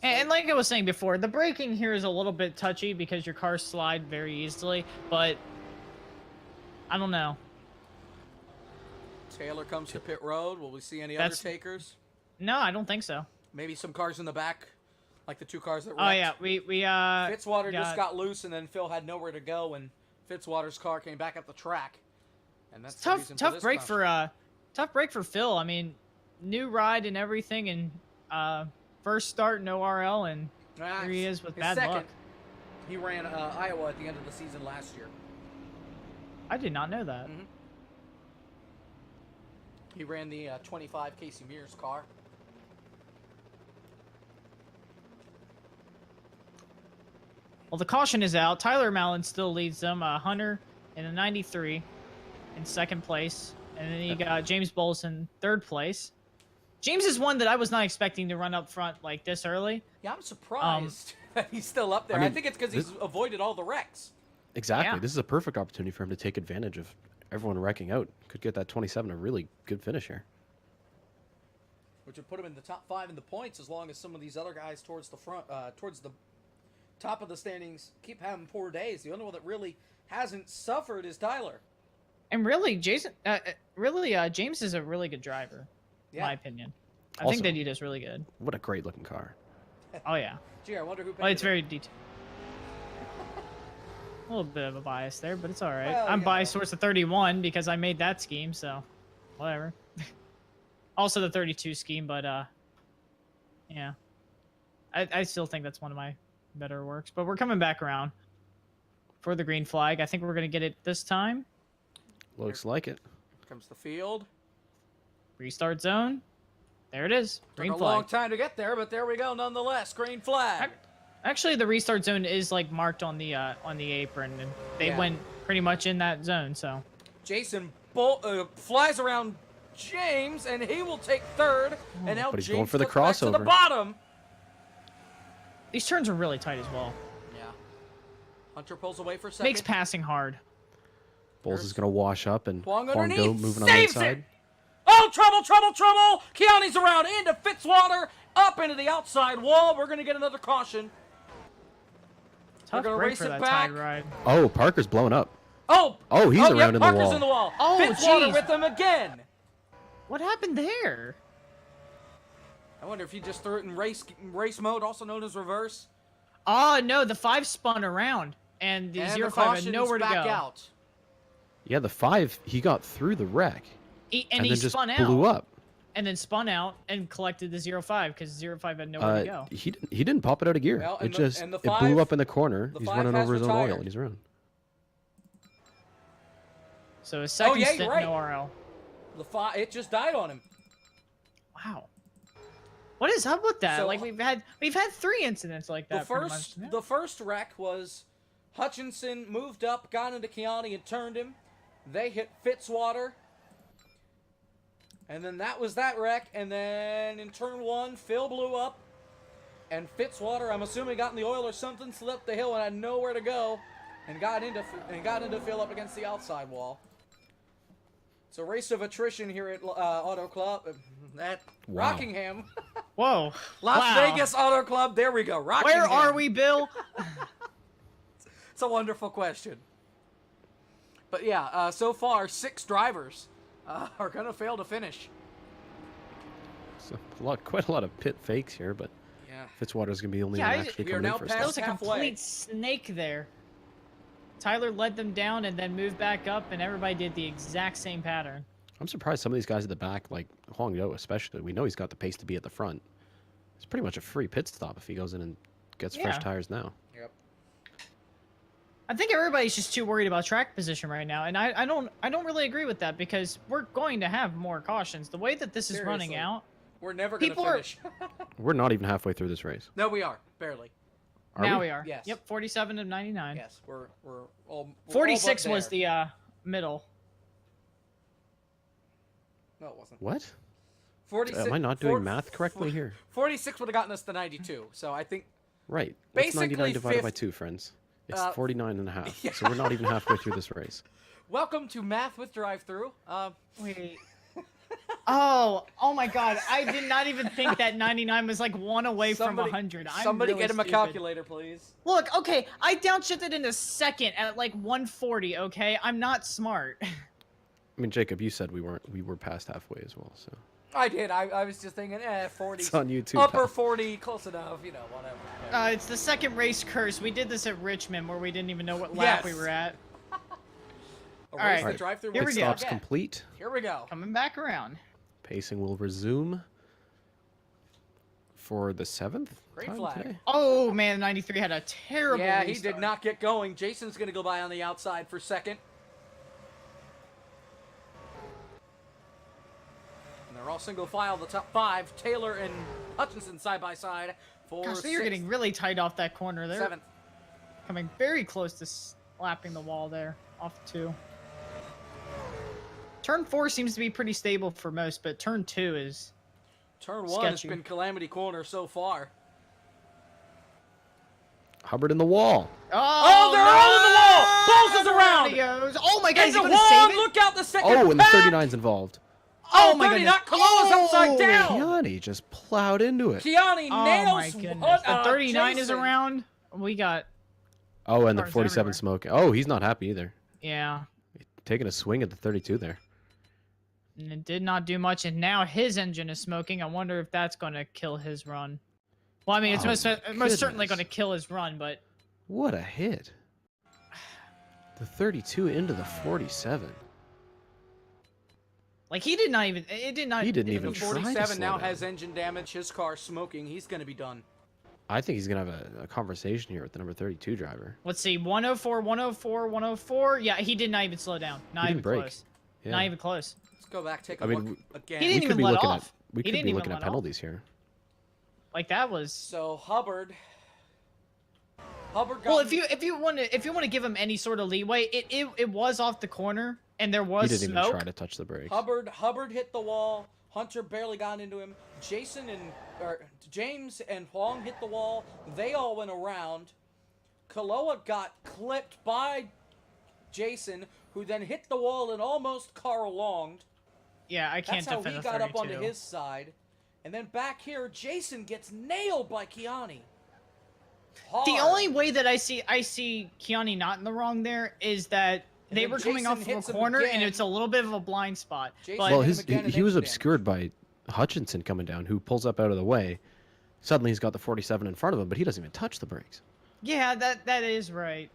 And like I was saying before, the braking here is a little bit touchy because your cars slide very easily, but I don't know. Taylor comes to pit road. Will we see any That's- other takers? No, I don't think so. Maybe some cars in the back, like the 2 cars that wrecked. Oh yeah, we Fitzwater just got loose, and then Phil had nowhere to go, and Fitzwater's car came back up the track. And that's the reason for tough this break caution. tough break for Phil. I mean, new ride and everything, and first start in ORL, and Ah, here he is with his bad second. luck. He ran Iowa at the end of the season last year. I did not know that. Mhm. He ran the 25 Casey Mears car. Well, the caution is out. Tyler Mallon still leads them. Hunter in the 93 in 2nd place, and then you got James Bowles in 3rd place. James is one that I was not expecting to run up front like this early. Yeah, I'm surprised that he's still up there. I, I mean, think it's because he's avoided all the wrecks. Exactly. Yeah. This is a perfect opportunity for him to take advantage of everyone wrecking out. Could get that 27 a really good finish here. Which would put him in the top 5 in the points, as long as some of these other guys towards the front, towards the top of the standings keep having poor days. The only one that really hasn't suffered is Tyler. And really, James is a really good driver, in my opinion. I think that he does really good. What a great looking car. Oh yeah. Gee, I wonder who. Well, it's very detailed. A little bit of a bias there, but it's all right. Well, I'm biased towards the 31 because I made that scheme, so whatever. Also the 32 scheme, but yeah. I still think that's one of my better works. But we're coming back around for the green flag. I think we're gonna get it this time. Looks like it. Here comes the field. Restart zone. There it is. Green Took a flag. long time to get there, but there we go nonetheless. Green flag. Actually, the restart zone is like marked on the apron, and they went pretty much in that zone. So Jason flies around James, and he will take third. And now but he's James going for the goes back to the crossover. bottom. these turns are really tight as well. Yeah. Hunter pulls away for a second. Makes passing hard. Bowles is going to wash up, and Huang Huang underneath, Do moving on the saves inside. it! Oh, trouble, trouble, trouble! Keane's around into Fitzwater, up into the outside wall. We're going to get another caution. Tough gonna break race for it that back. tag ride. Oh, Parker's blowing up. Oh! Oh, he's around yep, in the Parker's wall. in the wall. Oh, Fitzwater jeez. with him again. What happened there? I wonder if he just threw it in race mode, also known as reverse. Oh no, the 5 spun around, and the And 05 the had caution's nowhere to back go. out. Yeah, the 5, he got through the wreck. And and he then just spun blew out, up. and then spun out and collected the 05 because 05 had nowhere to go. He didn't pop it out of gear. Well, it and just the it blew five- up in the corner. the He's 5 running has over his own oil, retired. and he's around. So his second yeah, stint you're right. in ORL. It just died on him. Wow. What is up with that? So- Like we've had 3 incidents like that. pretty much. Yeah. The first wreck was Hutchinson moved up, got into Keane and turned him. They hit Fitzwater. And then that was that wreck. And then in turn 1, Phil blew up. And Fitzwater, I'm assuming, got in the oil or something, slipped the hill and had nowhere to go. And got into Phil up against the outside wall. It's a race of attrition here at Auto Club at Wow. Rockingham. Whoa. Las Wow. Vegas Auto Club. There we go. Rockingham. Where are we, Bill? It's a wonderful question. But yeah, so far 6 drivers are gonna fail to finish. So quite a lot of pit fakes here, but Yeah. Fitzwater's gonna be the only Yeah, one I- actually we are coming now in for a past That stop. was a halfway. complete snake there. Tyler led them down and then moved back up, and everybody did the exact same pattern. I'm surprised some of these guys at the back, like Huang Do especially, we know he's got the pace to be at the front. It's pretty much a free pit stop if he goes in and gets fresh Yeah. tires now. Yep. I think everybody's just too worried about track position right now, and I don't really agree with that because we're going to have more cautions. The way that this is running Seriously. out, We're never gonna People are- finish. We're not even halfway through this race. No, we are barely. Are now we? we are. Yes. Yep, 47 of 99. Yes, we're all. 46 all but was there. the middle. No, it wasn't. What? 46. Am I not doing math correctly here? 46 would have gotten us to 92. So I think Right. What's Basically 99 divided by fifth- 2, friends? It's 49 and a half. yeah. So we're not even halfway through this race. welcome to Math with Drive-Thru. Wait. Oh my God! I did not even think that 99 was like 1 away from 100. I'm Somebody really get him a stupid. calculator, please. Look, okay, I downshifted in a second at like 140. Okay, I'm not smart. I mean, Jacob, you said we were past halfway as well, so I did. I was just thinking, 40. it's on YouTube. Upper pal. 40, close enough. You know, whatever. It's the second race curse. We did this at Richmond where we didn't even know what lap we Yes. were at. All right. The drive-thru. Here we Pit go. stop's complete. Here we go. Coming back around. Pacing will resume for the 7th Green time flag. today. Oh man, 93 had a terrible. Yeah, he restart. did not get going. Jason's going to go by on the outside for second. And they're all single file, the top 5. Taylor and Hutchinson side by side for Gosh, they are sixth, getting really tight off that corner. They're 7th. coming very close to slapping the wall there off 2. Turn 4 seems to be pretty stable for most, but turn 2 is Turn 1 has sketchy. been Calamity Corner so far. Hubbard in the wall. Oh, they're all in the wall! Bowles around. He goes. Oh my God, is he Into gonna Juan, save it? look out the second Oh, and the pack. 39's involved. Oh, my 30, goodness. not Kaloa's upside down. Kiani just plowed into it. Kiani Oh nails my goodness. The 39 is Jason. around. We got. Oh, and the Cars 47 everywhere. smoking. Oh, he's not happy either. Yeah. Taking a swing at the 32 there. And it did not do much, and now his engine is smoking. I wonder if that's going to kill his run. Well, I mean, it's Oh, most my certainly going to goodness. kill his run, but What a hit. The 32 into the 47. like he did not even. It did not. He didn't it- even The try to 47 now slow down. has engine damage. His car smoking. He's going to be done. I think he's going to have a conversation here with the number 32 driver. Let's see, 104, 104, 104. Yeah, he did not even slow down. Not He even didn't brake. close. Yeah. Not even close. Let's go back, take a I mean, look again. He didn't we even could be let looking off. at we He could didn't be even looking let at off. penalties here. Like that was. So Hubbard got. Well, if you want to give him any sort of leeway, it was off the corner and there was He didn't smoke. even try to touch the brakes. Hubbard hit the wall. Hunter barely got into him. James and Huang hit the wall. They all went around. Kaloa got clipped by Jason, who then hit the wall and almost car-longed. Yeah, I can't That's how defend he a got 32. up onto his side. And then back here, Jason gets nailed by Kiani. The Hard. only way that I see Kiani not in the wrong there is that And they then were coming Jason off of hits a him corner and again. it's a little bit of a blind spot. Jason But Well, hit him again and he was engine damage. obscured by Hutchinson coming down, who pulls up out of the way. Suddenly he's got the 47 in front of him, but he doesn't even touch the brakes. yeah, that is right.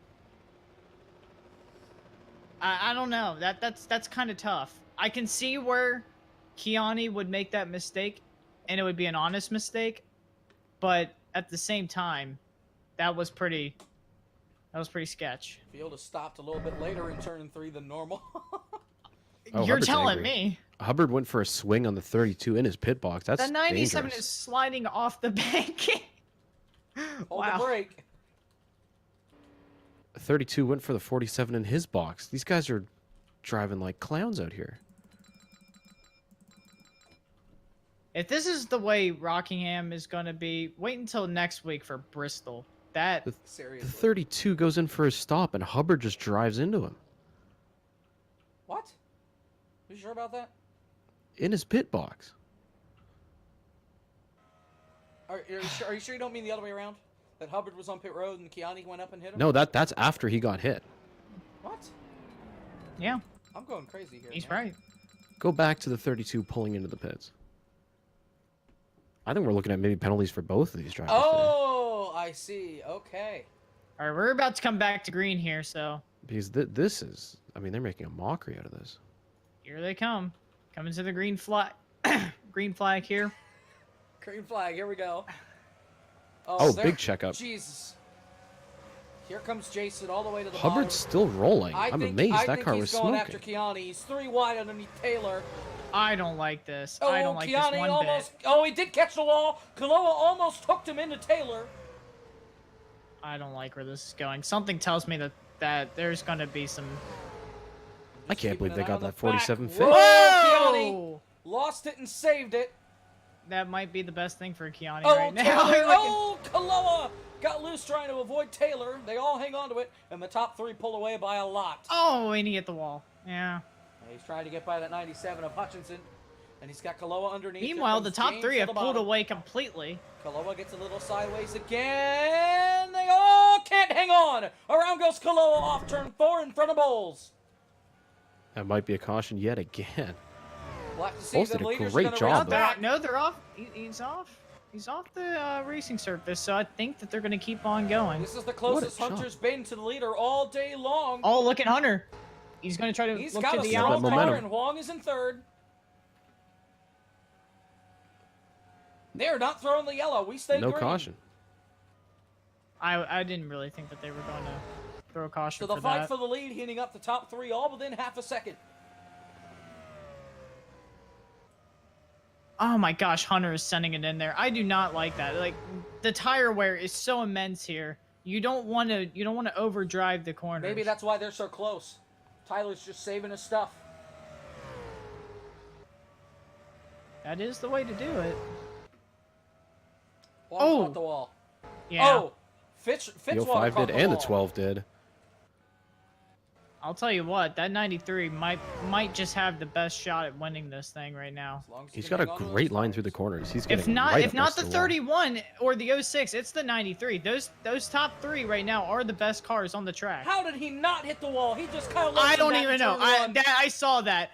I don't know. That's kind of tough. I can see where Kiani would make that mistake, and it would be an honest mistake, but at the same time, that was pretty sketch. Field has stopped a little bit later in turn 3 than normal. Oh, You're Hubbard's telling angry. me Hubbard went for a swing on the 32 in his pit box. That's the 97 dangerous. is sliding off the bank. Hold Wow. the brake. 32 went for the 47 in his box. These guys are driving like clowns out here. If this is the way Rockingham is going to be, wait until next week for Bristol. That The Seriously. 32 goes in for a stop, and Hubbard just drives into him What? You sure about that? in his pit box. Are you sure you don't mean the other way around? That Hubbard was on pit road and Kiani went up and hit him? No, that's after he got hit. What? yeah, I'm going crazy here. he's man. right. Go back to the 32 pulling into the pits. I think we're looking at maybe penalties for both of these drivers. Oh, I see. Okay. All right, we're about to come back to green here, so today. Because this is, I mean, they're making a mockery out of this. here they come. Coming to the green flag. Green flag here. Green flag. Here we go. Oh, there- big checkup. Jesus. Here comes Jason all the way to the Hubbard's bottom. still rolling. I I'm think, amazed I that think car he's was going smoking. after Kiani. He's 3 wide underneath Taylor. I don't like this. Oh, I don't like Kiani this one almost. bit. Oh, he did catch the wall. Kaloa almost hooked him into Taylor. I don't like where this is going. Something tells me that there's going to be some. I can't believe they Keeping an eye got on the that 47 back. fit. Whoa, Kiani lost it and saved it. That might be the best thing for Kiani Oh, right now. Taylor. Look at- Oh, Kaloa got loose trying to avoid Taylor. They all hang on to it, and the top 3 pull away by a lot. Oh, and he hit the wall. Yeah. And he's trying to get by that 97 of Hutchinson, and he's got Kaloa underneath. Here Meanwhile, comes the top James 3 to have the pulled bottom. away completely. Kaloa gets a little sideways again. They all can't hang on. Around goes Kaloa off turn 4 in front of Bowles. That might be a caution yet again. We'll have to see. Bowles The did a leaders great are gonna job, race though. back. No, they're off. He's off. He's off the racing surface, so I think that they're going to keep on going. This is the closest What a Hunter's been to the leader all day long. Oh, look at Hunter. He's going to try to He's look got to a the strong strong that car, outside. momentum. and Huang is in 3rd. They're not throwing the yellow. We stay No green. caution. I didn't really think that they were going to throw a caution So the for fight that. for the lead, heating up the top 3 all within half a second. Oh my gosh, Hunter is sending it in there. I do not like that. Like the tire wear is so immense here. You don't want to overdrive the corner. Maybe that's why they're so close. Tyler's just saving his stuff. That is the way to do it. Huang Oh. caught the wall. Yeah. Oh, The Fitzwater 05 caught did, the and the wall. 12 did. I'll tell you what, that 93 might just have the best shot at winning this thing right now. As long as He's can got a hang on to those great line tires. through the corners. He's getting If not, right if up not next the to the wall. 31 or the 06, it's the 93. Those top three right now are the best cars on the track. How did he not hit the wall? He just kind of. I don't even know. I saw that.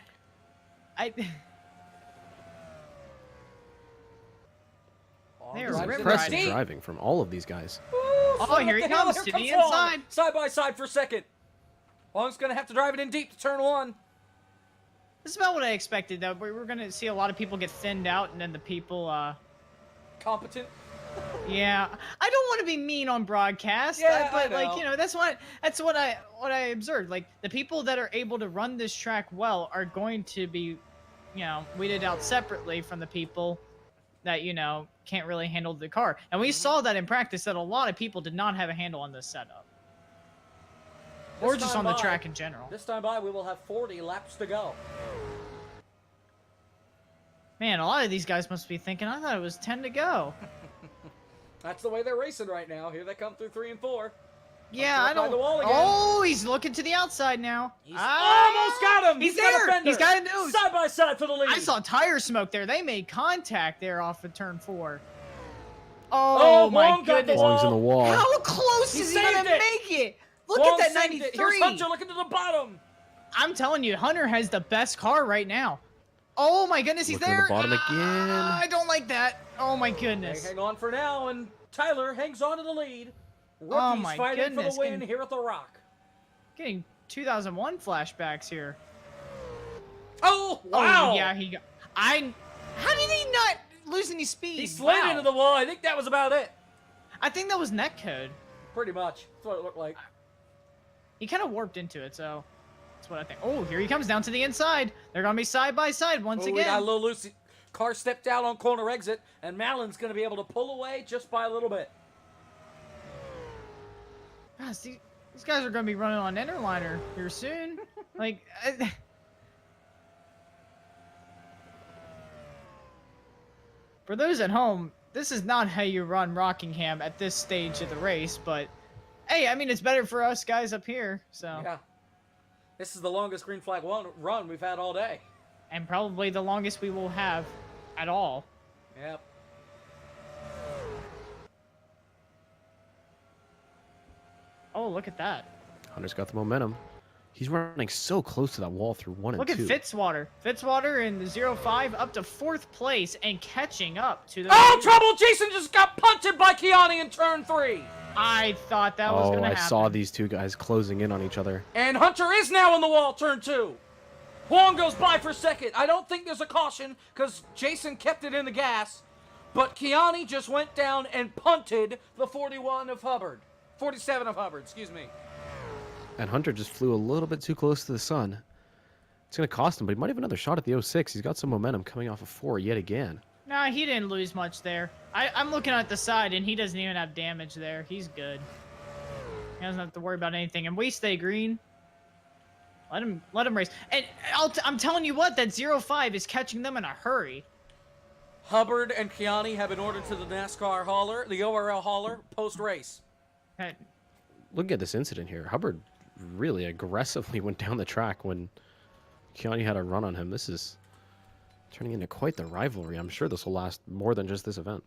They're This is ripping impressive riding. driving from all of these guys. Oh, here he comes to the inside. Side by side for second. Long's gonna have to drive it in deep to turn one. This is about what I expected, though. We're gonna see a lot of people get thinned out, and then the people, Competent. yeah. I don't want to be mean on broadcast, Yeah, but I like, you know, that's what I observed. Like, the people that are able to run this track well are going to be, you know, weeded out separately from the people that, you know, can't really handle the car. And we saw that in practice, that a lot of people did not have a handle on this setup. Or This just time on the by- track in general. This time by, we will have 40 laps to go. Man, a lot of these guys must be thinking, I thought it was 10 to go. That's the way they're racing right now. Here they come through 3 and 4. Yeah, Up I by don't. the wall again. Oh, he's looking to the outside now. He's almost got him. He's got a there. fender. He's got a nose. Side by side for the lead. I saw tire smoke there. They made contact there off of turn 4. Oh, Oh, my Wong got the goodness. Long's in the wall. How close He is he saved gonna it. make it? Look Wong at that saved it. Here's 93. Hunter looking to the bottom. I'm telling you, Hunter has the best car right now. Oh my goodness, he's Looking at there. the bottom again. I don't like that. Oh my Hey, goodness. hang on for now, and Tyler hangs on to the lead. Rookies Oh, my fighting for goodness. the win here at the Rock. Getting 2001 flashbacks here. Oh, wow. Oh yeah, he got. How did he not lose any speed? He slid Wow. into the wall. I think that was about it. I think that was netcode. Pretty much. That's what it looked like. He kind of warped into it, so that's what I think. Oh, here he comes down to the inside. They're gonna be side by side once Oh, we got a again. little loose. Car stepped out on corner exit, and Malin's going to be able to pull away just by a little bit. Gosh, these guys are gonna be running on Interliner here soon. Like, for those at home, this is not how you run Rockingham at this stage of the race, but hey, I mean, it's better for us guys up here, so. Yeah. This is the longest green flag run we've had all day. And probably the longest we will have at all. Yep. Oh, look at that. Hunter's got the momentum. He's running so close to that wall through 1 and Look 2. at Fitzwater. Fitzwater in the 05 up to 4th place and catching up to the. Oh, trouble! Jason just got punted by Kiani in turn 3. I thought that was Oh, gonna I happen. saw these two guys closing in on each other. And Hunter is now in the wall, turn 2. Huang goes by for second. I don't think there's a caution because Jason kept it in the gas. But Kiani just went down and punted the 41 of Hubbard. 47 of Hubbard, excuse me. And Hunter just flew a little bit too close to the sun. It's going to cost him, but he might have another shot at the 06. He's got some momentum coming off of 4 yet again. Nah, he didn't lose much there. I'm looking at the side, and he doesn't even have damage there. He's good. He doesn't have to worry about anything. And we stay green. Let him race. And I'm telling you what, that 05 is catching them in a hurry. Hubbard and Kiani have been ordered to the NASCAR hauler, the ORL hauler, post-race. Hey, Look at this incident here. Hubbard really aggressively went down the track when Kiani had a run on him. This is turning into quite the rivalry. I'm sure this will last more than just this event.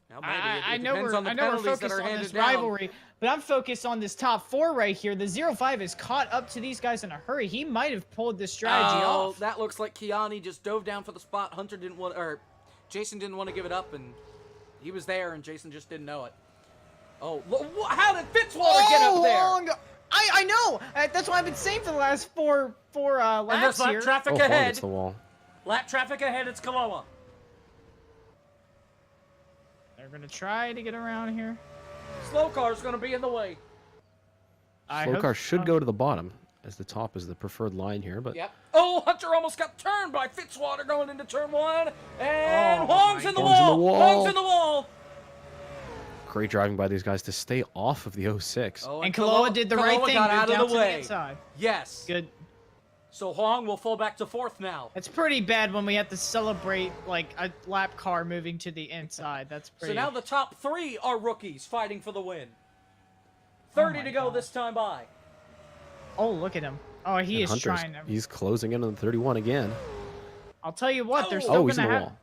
Now, maybe I it know depends we're on the I know we're penalties that focused are on handed this down. rivalry, but I'm focused on this top 4 right here. The 05 is caught up to these guys in a hurry. He might have pulled this strategy Oh, off. that looks like Kiani just dove down for the spot. Hunter didn't want, or Jason didn't want to give it up, and he was there, and Jason just didn't know it. Oh, how did Fitzwater get up there? Long. I know. That's what I've been saying for the last four And laps there's lap here. traffic Oh, Huang ahead. hits the wall. Lap traffic ahead. It's Kaloa. They're gonna try to get around here. Slow car's going to be in the way. I Slow hope car should so. go to the bottom, as the top is the preferred line here, but Yep. Oh, Hunter almost got turned by Fitzwater going into turn 1. And Oh, Huang's my in the Huang's in the wall. wall. Huang's in the wall. great driving by these guys to stay off of the 06. Oh, And Kaloa did the right Kaloa thing. got moved out down of the to way. the inside. Yes. Good. So Huang will fall back to 4th now. It's pretty bad when we have to celebrate like a lap car moving to the inside. That's pretty. So now the top 3 are rookies fighting for the win. 30 my to go gosh. this time by. Oh, look at him. Oh, he And is Hunter's, trying to. he's closing in on the 31 again. I'll tell you what, they're Oh, still he's in gonna the have. wall.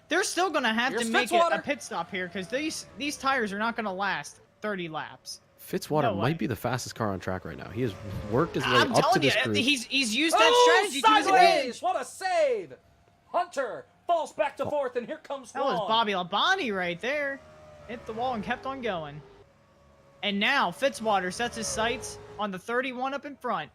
They're still gonna have Here's to make it Fitzwater. a pit stop here because these tires are not gonna last 30 laps. Fitzwater No way. might be the fastest car on track right now. He has worked his way I'm up to telling you, this group. he's used that Oh, strategy to his sideways! advantage. What a save! Hunter falls back to fourth, and here comes That was Juan. Bobby Labonte right there. Hit the wall and kept on going. And now Fitzwater sets his sights on the 31 up in front.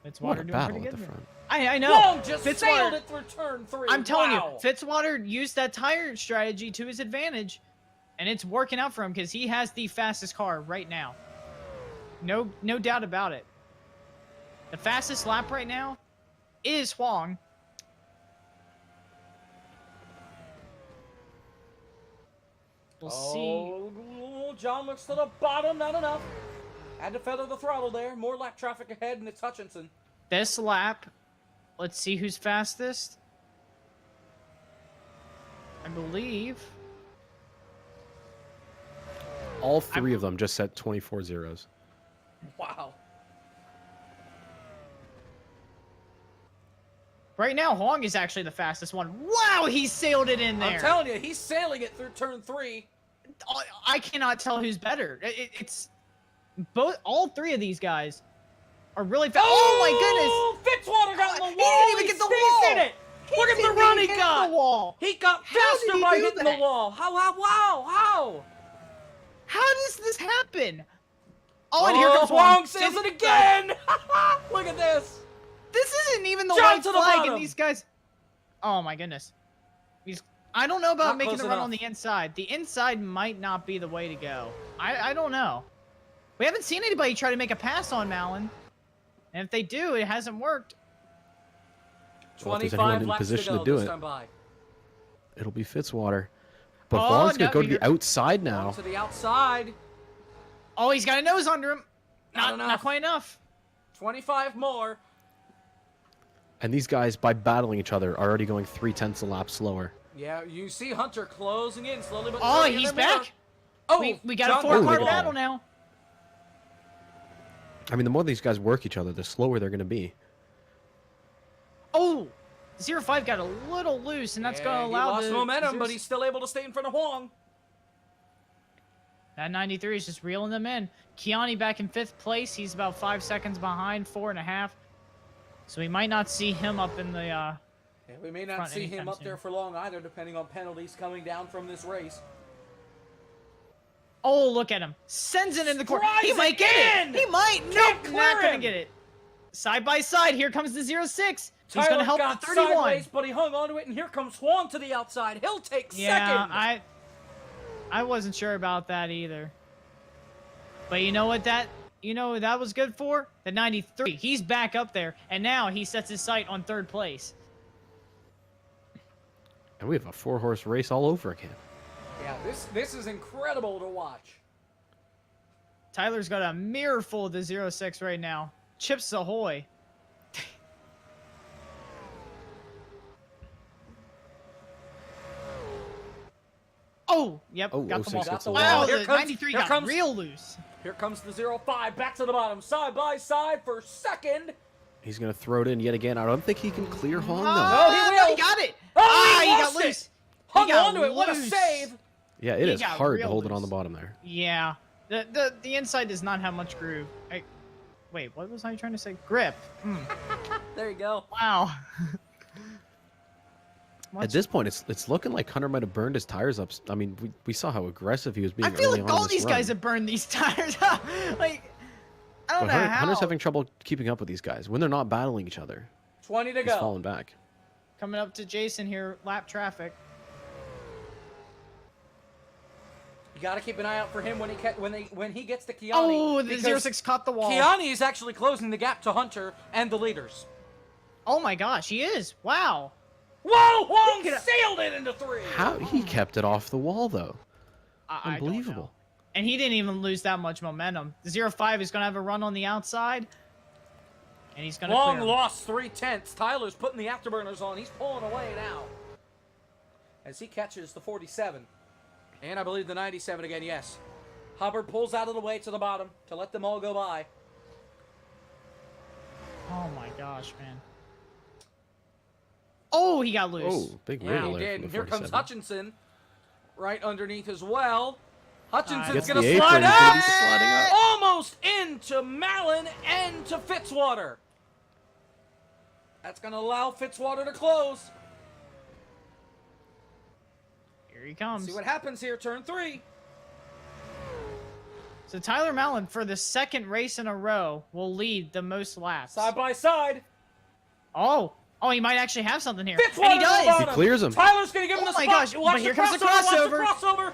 What Fitzwater a doing battle pretty at good the there. front. I know. Juan just Fitzwater, sailed it through turn 3. I'm telling Wow. you, Fitzwater used that tire strategy to his advantage, and it's working out for him because he has the fastest car right now. No doubt about it. The fastest lap right now is Huang. We'll see. Oh, John looks to the bottom, not enough. Had to feather the throttle there. More lap traffic ahead, and it's Hutchinson. This lap, let's see who's fastest. I believe. All three of them just set 24 zeros. Wow. Right now, Huang is actually the fastest one. Wow, he sailed it in there. I'm telling you, he's sailing it through turn 3. I cannot tell who's better. It's both. All three of these guys are really fast. Oh my goodness! Fitzwater got in the He wall. didn't even get the stays wall. in it. Look at the didn't run he even hit got. the wall. He got How did faster he by do hitting that? the wall. How? How does this happen? Oh, and here comes Huang Huang. sails it again. Look at this. This isn't even the Jump white to the flag, bottom. and these guys. Oh my goodness. I don't know about Not making close a run enough. on the inside. The inside might not be the way to go. I don't know. We haven't seen anybody try to make a pass on Malin. And if they do, it hasn't worked. Well, if there's anyone 25 in laps position to to go do this it. time by. It'll be Fitzwater. But Oh, Huang's going no, to go to you're- the outside now. To the outside. Oh, he's got a nose under him. Not enough. Not quite enough. 25 more. And these guys, by battling each other, are already going 3/10 a lap slower. Yeah, you see Hunter closing in slowly but Oh, surely in he's the mirror. back. Oh, We got John a four-car Holy battle cow. now. I mean, the more these guys work each other, the slower they're going to be. Oh, 05 got a little loose, and that's going to allow he lost the momentum, but he's still able to stay in front of Huang. That 93 is just reeling them in. Kiani back in 5th place. He's about 5 seconds behind, 4.5. So we might not see him up in the. Yeah, we may not Front see him anytime up soon. there for long either, depending on penalties coming down from this race. Oh, look at him! Sends it in the corner. He Drives might get again! it. He might. Can't Nope, clear not gonna him! get it. Side by side. Here comes the 06. He's Tyler gonna help got the 31. sideways, but he hung onto it, and here comes Huang to the outside. He'll take Yeah, second. I wasn't sure about that either. But you know what that was good for? The 93. He's back up there, and now he sets his sight on 3rd place. And we have a 4-horse race all over again. Yeah, this is incredible to watch. Tyler's got a mirror full of the 06 right now. Chips ahoy. Oh, yep, Oh, got the 06 wall. gets the Wow, wall. Here the comes- 93 here got comes- real loose. Here comes the 05 back to the bottom, side by side for second. He's going to throw it in yet again. I don't think he can clear Huang, though. Oh, he will. He got it. Oh, he lost got it. loose. Hung He got onto it. What a loose. save. Yeah, it He is got hard to real hold it on loose. the bottom there. Yeah, the inside does not have much groove. Wait, what was I trying to say? Grip. There you go. Wow. At this point, it's looking like Hunter might have burned his tires up. I mean, we saw how aggressive he was being I feel early like on in all this these run. guys have burned these tires. Like, I don't But know Hunter, how. Hunter's having trouble keeping up with these guys. When they're not battling each other, 20 to he's go. falling back. Coming up to Jason here, lap traffic. You got to keep an eye out for him when he gets to Kiani. Oh, the because 06 caught the wall. Kiani is actually closing the gap to Hunter and the leaders. Oh my gosh, he is. Wow. Whoa! Huang sailed it into 3. How he kept it off the wall though? I don't know. Unbelievable. And he didn't even lose that much momentum. The 05 is going to have a run on the outside. And he's going to Huang clear. lost 3/10. Tyler's putting the afterburners on. He's pulling away now. As he catches the 47. And I believe the 97 again, yes. Hubbard pulls out of the way to the bottom to let them all go by. Oh my gosh, man. Oh, he got loose. Oh, big Yeah, wiggle he there did. from And the here comes 47. Hutchinson right underneath as well. Hutchinson's Gets going the to apron, slide he's gonna up. be sliding up. Almost into Mallon and to Fitzwater. That's going to allow Fitzwater to close. Here he comes. See what happens here, turn 3. So Tyler Mallon, for the second race in a row, will lead the most laps. Side by side. Oh, he might actually have something here. Fitzwater And he to the does. bottom. He clears him. Tyler's going to give him Oh the my spot. gosh, Watch but here the comes the crossover. Watch the crossover. crossover.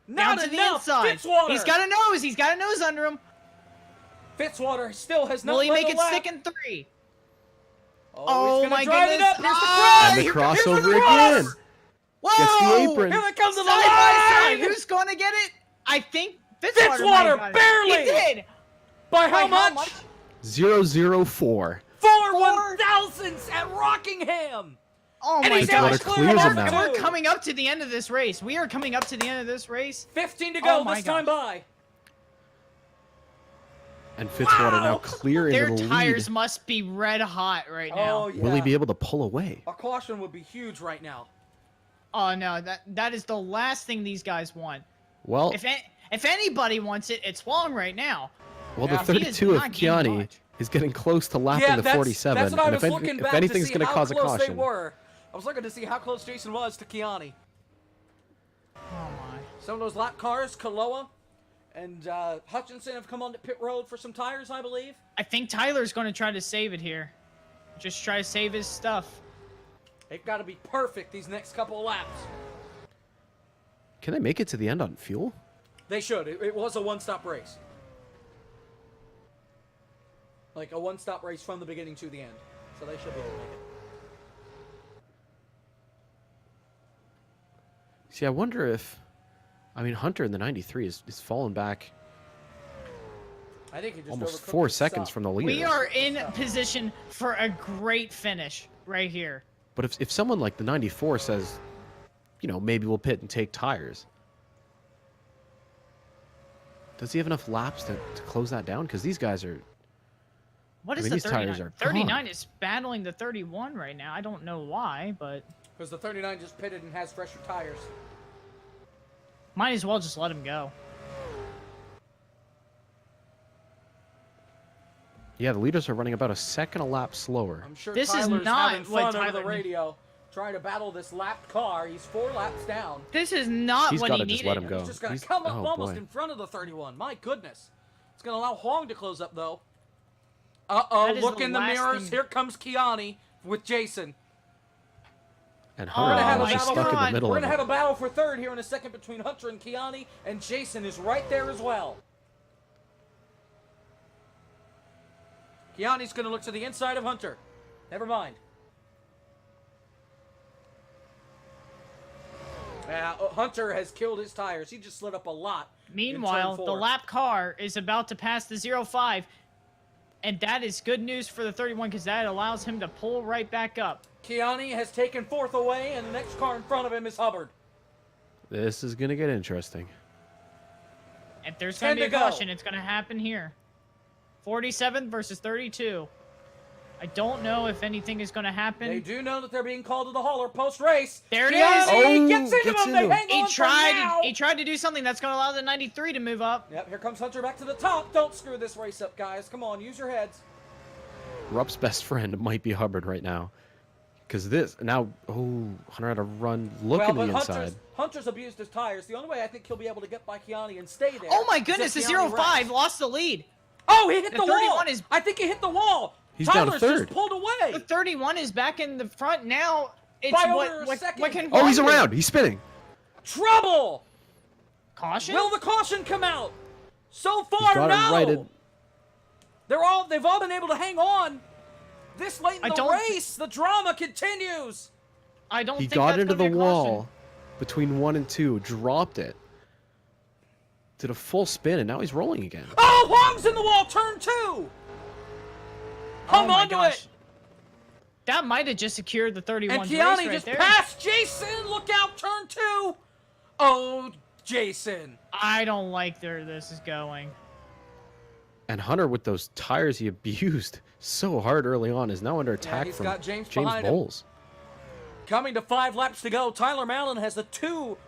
Down Not to the enough. inside. Fitzwater. He's got a nose. He's got a nose under him. Fitzwater still has not Will he led make the it lap. stick in 3? Oh, he's my gonna drive goodness. it up. Here's the Ah, cross. And the Here's crossover cross. again. Whoa! Gets the apron. Here it comes to the Side by line. side. Who's going to get it? I think Fitzwater. Fitzwater, might have got it. barely. He did. By how By much? 004. 4/1000ths at Rockingham. Oh And my he's gosh. able to Fitzwater clear clears the him mark now. And we're too. coming up to the end of this race. We are coming up to the end of this race. 15 to go Oh my this time by. And Fitzwater now Wow. clear Their into the tires lead. must be red hot right now. Oh, yeah. Will he be able to pull away? A caution would be huge right now. Oh no, that is the last thing these guys want. Well, If anybody wants it, it's Wong right now. well, Yeah, the he is 32 of not getting Kiani much. is getting close to lapping the 47. That's what I and was looking if back anything's to see going to how cause a close they caution, were. I was looking to see how close Jason was to Kiani. Oh my. Some of those lap cars, Kaloa and Hutchinson have come onto pit road for some tires, I believe. I think Tyler's going to try to save it here. Just try to save his stuff. They've got to be perfect these next couple of laps. can they make it to the end on fuel? They should. It was a one-stop race. Like a one-stop race from the beginning to the end. So they should be able to make it. See, I wonder if... I mean, Hunter in the 93 is falling back I think he just almost overcooked 4 his seconds stuff. from the leader. We are in position for a great finish right here. But if someone like the 94 says, you know, maybe we'll pit and take tires, does he have enough laps to close that down? Because these guys are... What I is mean, the these tires 39? are 39 gone. is battling the 31 right now. I don't know why, but Because the 39 just pitted and has fresher tires. might as well just let him go. Yeah, the leaders are running about a second a lap slower. I'm sure This is Tyler's not having what fun over the Tyler- radio, trying to battle this lapped car. He's 4 laps down. This is not He's what gotta he just needed. let him go. He's just going He's- to come up oh, almost boy. in front of the 31. My goodness. It's going to allow Huang to close up, though. That Uh-oh, is look the in the last mirrors. thing- Here comes Kiani with Jason. And We're Hunter going to have a is just battle. stuck in the God. middle We're of going to have it. a battle for third here in a second between Hunter and Kiani, and Jason is right there as well. Kiani's going to look to the inside of Hunter. Never mind. Hunter has killed his tires. He just slid up a lot. in Meanwhile, turn the 4. lap car is about to pass the 05, and that is good news for the 31 because that allows him to pull right back up. Kiani has taken 4th away, and the next car in front of him is Hubbard. This is going to get interesting. If there's going 10 to be a to go. caution, it's going to happen here. 47 versus 32. I don't know if anything is going to happen. They do know that they're being called to the hauler post-race. There it Kiani is. Oh, gets into gets him. They into hang He on for now. tried to do something that's going to allow the 93 to move up. Yep, here comes Hunter back to the top. Don't screw this race up, guys. Come on, use your heads. Rupp's best friend might be Hubbard right now. Because this... Now, Hunter had to run looking Well, the but inside. Hunter's abused his tires. The only way I think he'll be able to get by Kiani and stay there. Oh my is goodness, the if Kiani 05 wrecks. lost the lead. Oh, he hit The the wall. 31 is- I think he hit the wall. He's down Tyler's third. just pulled away. The 31 is back in the front now. It's By over a what second. can Oh, he's Huang do? around. He's spinning. Trouble. Caution? Will the caution come out? So He's far, got no. it righted. They've all been able to hang on. This late in I the don't- race, the drama continues. I don't He think got that's into gonna the be a caution. wall between 1 and 2, dropped it, did a full spin, and now he's rolling again. Oh, Huang's in the wall, turn 2. Hung Oh my on to gosh. it. That might have just secured the 31 And race Kiani right just there. passed Jason. Look out, turn 2. Oh, Jason. I don't like where this is going. And Hunter, with those tires he abused so hard early on, is now under Yeah, attack he's from got James James behind him. Bowles. Coming to 5 laps to go. Tyler Mallon has the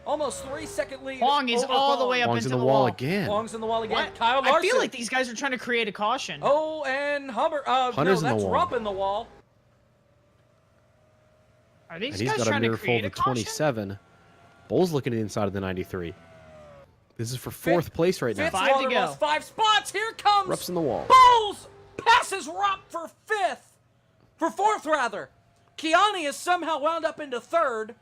almost 3-second lead. Huang is over all the Huang. way up Huang's into in the the wall wall. again. Huang's in the wall again. What? Kyle Larson. I feel like these guys are trying to create a caution. Oh, and Hunter's Hunter's in the that's wall. Rupp in the wall. Are these And he's guys got a trying to mirror full create of a caution? 27. Bowles looking at the inside of the 93. This is for 4th place right now. 5 to go. Lost 5 spots. Here comes Rupp's in the wall. Bowles passes Rupp for 4th rather. Kiani is somehow wound up into 3rd.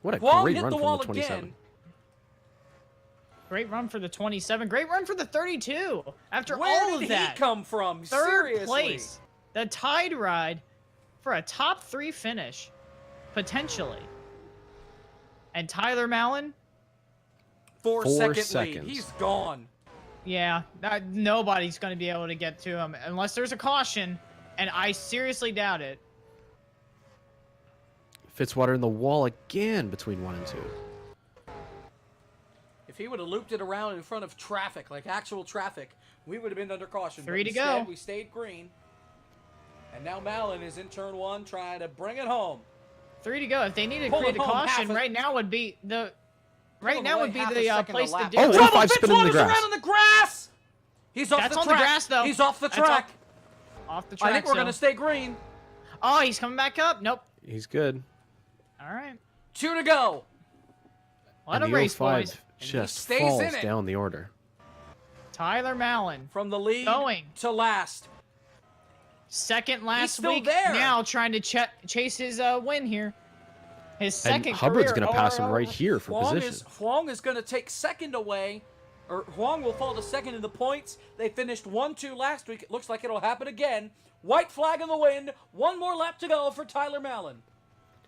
What a Huang great hit run the from wall the 27. again. Great run for the 27. Great run for the 32. After Where all did of that, he come from? 3rd Seriously. place. The Tide ride for a top 3 finish, potentially. And Tyler Mallon, 4-second lead. seconds. He's gone. yeah, nobody's going to be able to get to him unless there's a caution, and I seriously doubt it. Fitzwater in the wall again between 1 and 2. If he would have looped it around in front of traffic, like actual traffic, we would have been under caution. 3 but to go. instead, we stayed green. And now Mallon is in turn 1 trying to bring it home. 3 to go. If they need to Pull it create a home, caution, half a- right now would be the Pulling away half a second place a to lap. do Oh, it. what a Trouble, 5 spin in the Fitzwater's grass. around on the grass. He's off That's the on the track. grass, though. He's off the That's track. Off the track. I think we're going to stay green. Oh, he's coming back up. Nope. He's good. All right. 2 to go. What and a the race, 05 boys. he just stays falls in it. down the order. Tyler Mallon, From the lead Going. to last. second last still week. there. Now trying to chase his win here. His And second Hubbard's career going to pass him ORL. right here for position. Huang is going to take 2nd away. Or Huang will fall to 2nd in the points. They finished 1-2 last week. It looks like it'll happen again. White flag in the wind. 1 more lap to go for Tyler Mallon.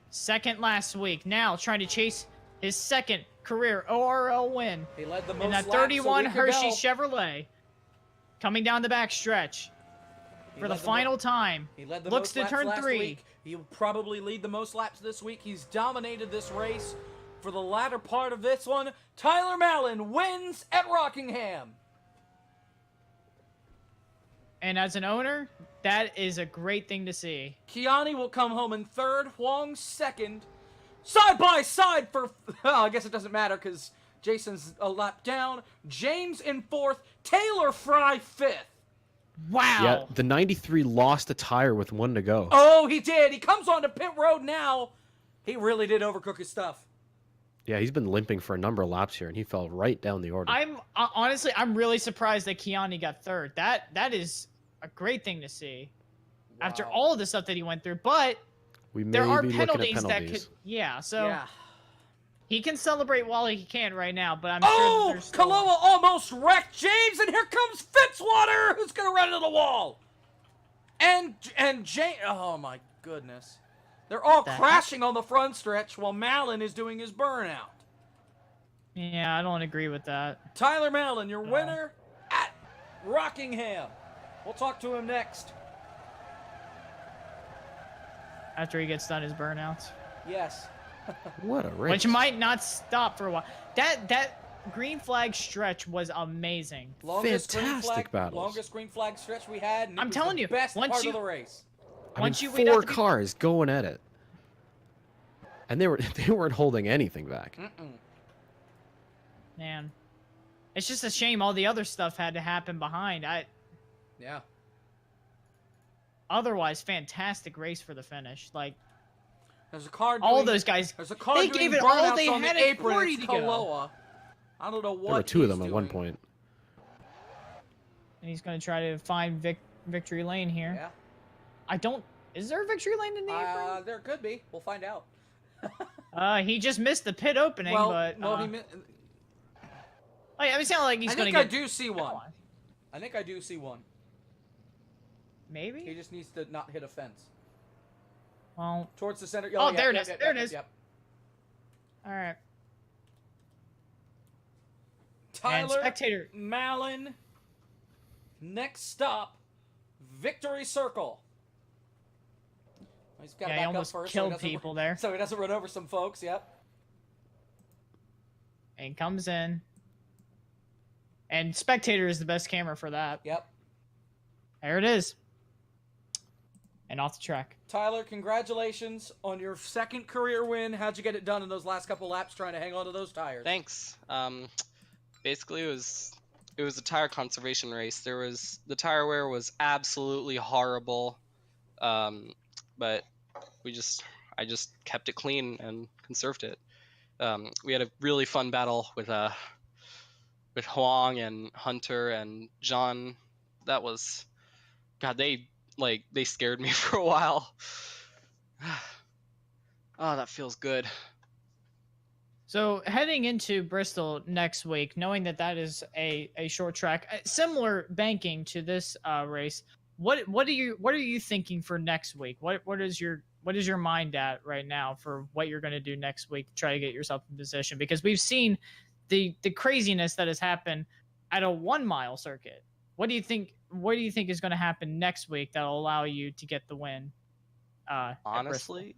Second last week. Now trying to chase his second career ORL win He led the most in that laps a 31 week Hershey ago. Chevrolet. Coming down the back stretch He for the led final time. He led the Looks most to laps turn last 3. week. He'll probably lead the most laps this week. He's dominated this race for the latter part of this one. Tyler Mallon wins at Rockingham. And as an owner, that is a great thing to see. Kiani will come home in 3rd. Huang 2nd. Side by side for... Oh, I guess it doesn't matter because Jason's a lap down. James in 4th. Taylor Fry 5th. Wow. Yeah, the 93 lost a tire with 1 to go. Oh, he did. He comes onto pit road now. He really did overcook his stuff. Yeah, he's been limping for a number of laps here, and he fell right down the order. I'm honestly, I'm really surprised that Kiani got 3rd. That is a great thing to see. After Wow. all of the stuff that he went through, but We may there are be looking at penalties that penalties. could, yeah. So Yeah. he can celebrate while he can right now, but I'm sure Oh, that there's still... Kaloa almost wrecked James, and here comes Fitzwater, who's going to run into the wall. And James, oh my goodness. They're all The heck? crashing on the front stretch while Mallon is doing his burnout. Yeah, I don't agree with that. Tyler Mallon, your winner at Rockingham. We'll talk to him next. After he gets done his burnouts, Yes. What a race. which might not stop for a while. That green flag stretch was amazing. Fantastic battles. Longest green flag stretch we had. And it I'm was telling the you, best once part you- of the race. I Once mean, you weed out 4 the people- cars going at it. And they weren't holding anything back. Man, it's just a shame all the other stuff had to happen behind. Yeah. Otherwise, fantastic race for the finish. Like There's a car. all doing- those guys, There's a car they doing gave it all burnouts they on had the at apron. 40 It's to go. Kaloa. I don't know what. There were 2 of he's them at one doing. point. And he's going to try to find victory lane here. Yeah. I don't. Is there a victory lane in the apron? There could be. We'll find out. He just missed the pit opening, Well, but he meant. I mean, it sounds like he's I going think to get. I do see one. I think I do see one. Maybe. He just needs to not hit a fence. Well, Towards the center. Oh, yeah, there it yeah, is, yeah, there it yeah, is. Yep. all right. Tyler spectator- Mallon. Next stop, Victory Circle. He's got to Yeah, back he up almost first. killed so he doesn't people there. So he doesn't run over some folks. Yep. and comes in. And spectator is the best camera for that. Yep. There it is. And off the track. Tyler, congratulations on your second career win. How'd you get it done in those last couple laps trying to hang on to those tires? Thanks. Basically it was a tire conservation race. The tire wear was absolutely horrible. But I just kept it clean and conserved it. We had a really fun battle with Huang and Hunter and John. That was, God, they scared me for a while. Oh, that feels good. So heading into Bristol next week, knowing that is a short track, similar banking to this race, what are you thinking for next week? What is your mind at right now for what you're going to do next week to try to get yourself in position? Because we've seen the craziness that has happened at a 1 mile circuit. What do you think is going to happen next week that'll allow you to get the win? Honestly,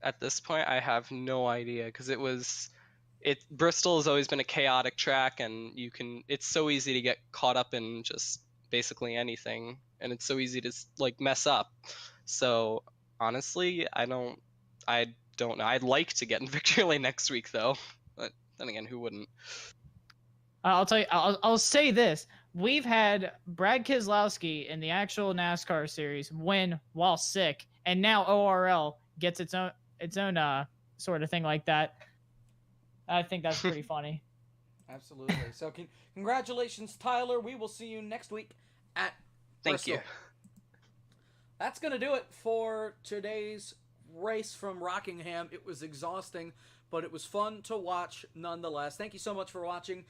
at this point, I have no idea because Bristol has always been a chaotic track, and it's so easy to get caught up in just basically anything, and it's so easy to mess up. So honestly, I don't know. I'd like to get in victory lane next week though, but then again, who wouldn't? I'll tell you. I'll say this: we've had Brad Keselowski in the actual NASCAR series win while sick, and now ORL gets its own sort of thing like that. I think that's pretty funny. Absolutely. So congratulations, Tyler. We will see you next week at Bristol. Thank you. That's going to do it for today's race from Rockingham. It was exhausting, but it was fun to watch nonetheless. Thank you so much for watching.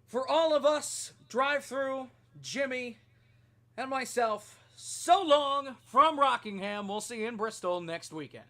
For all of us, Drive Through, Jimmy, and myself, so long from Rockingham. We'll see you in Bristol next weekend.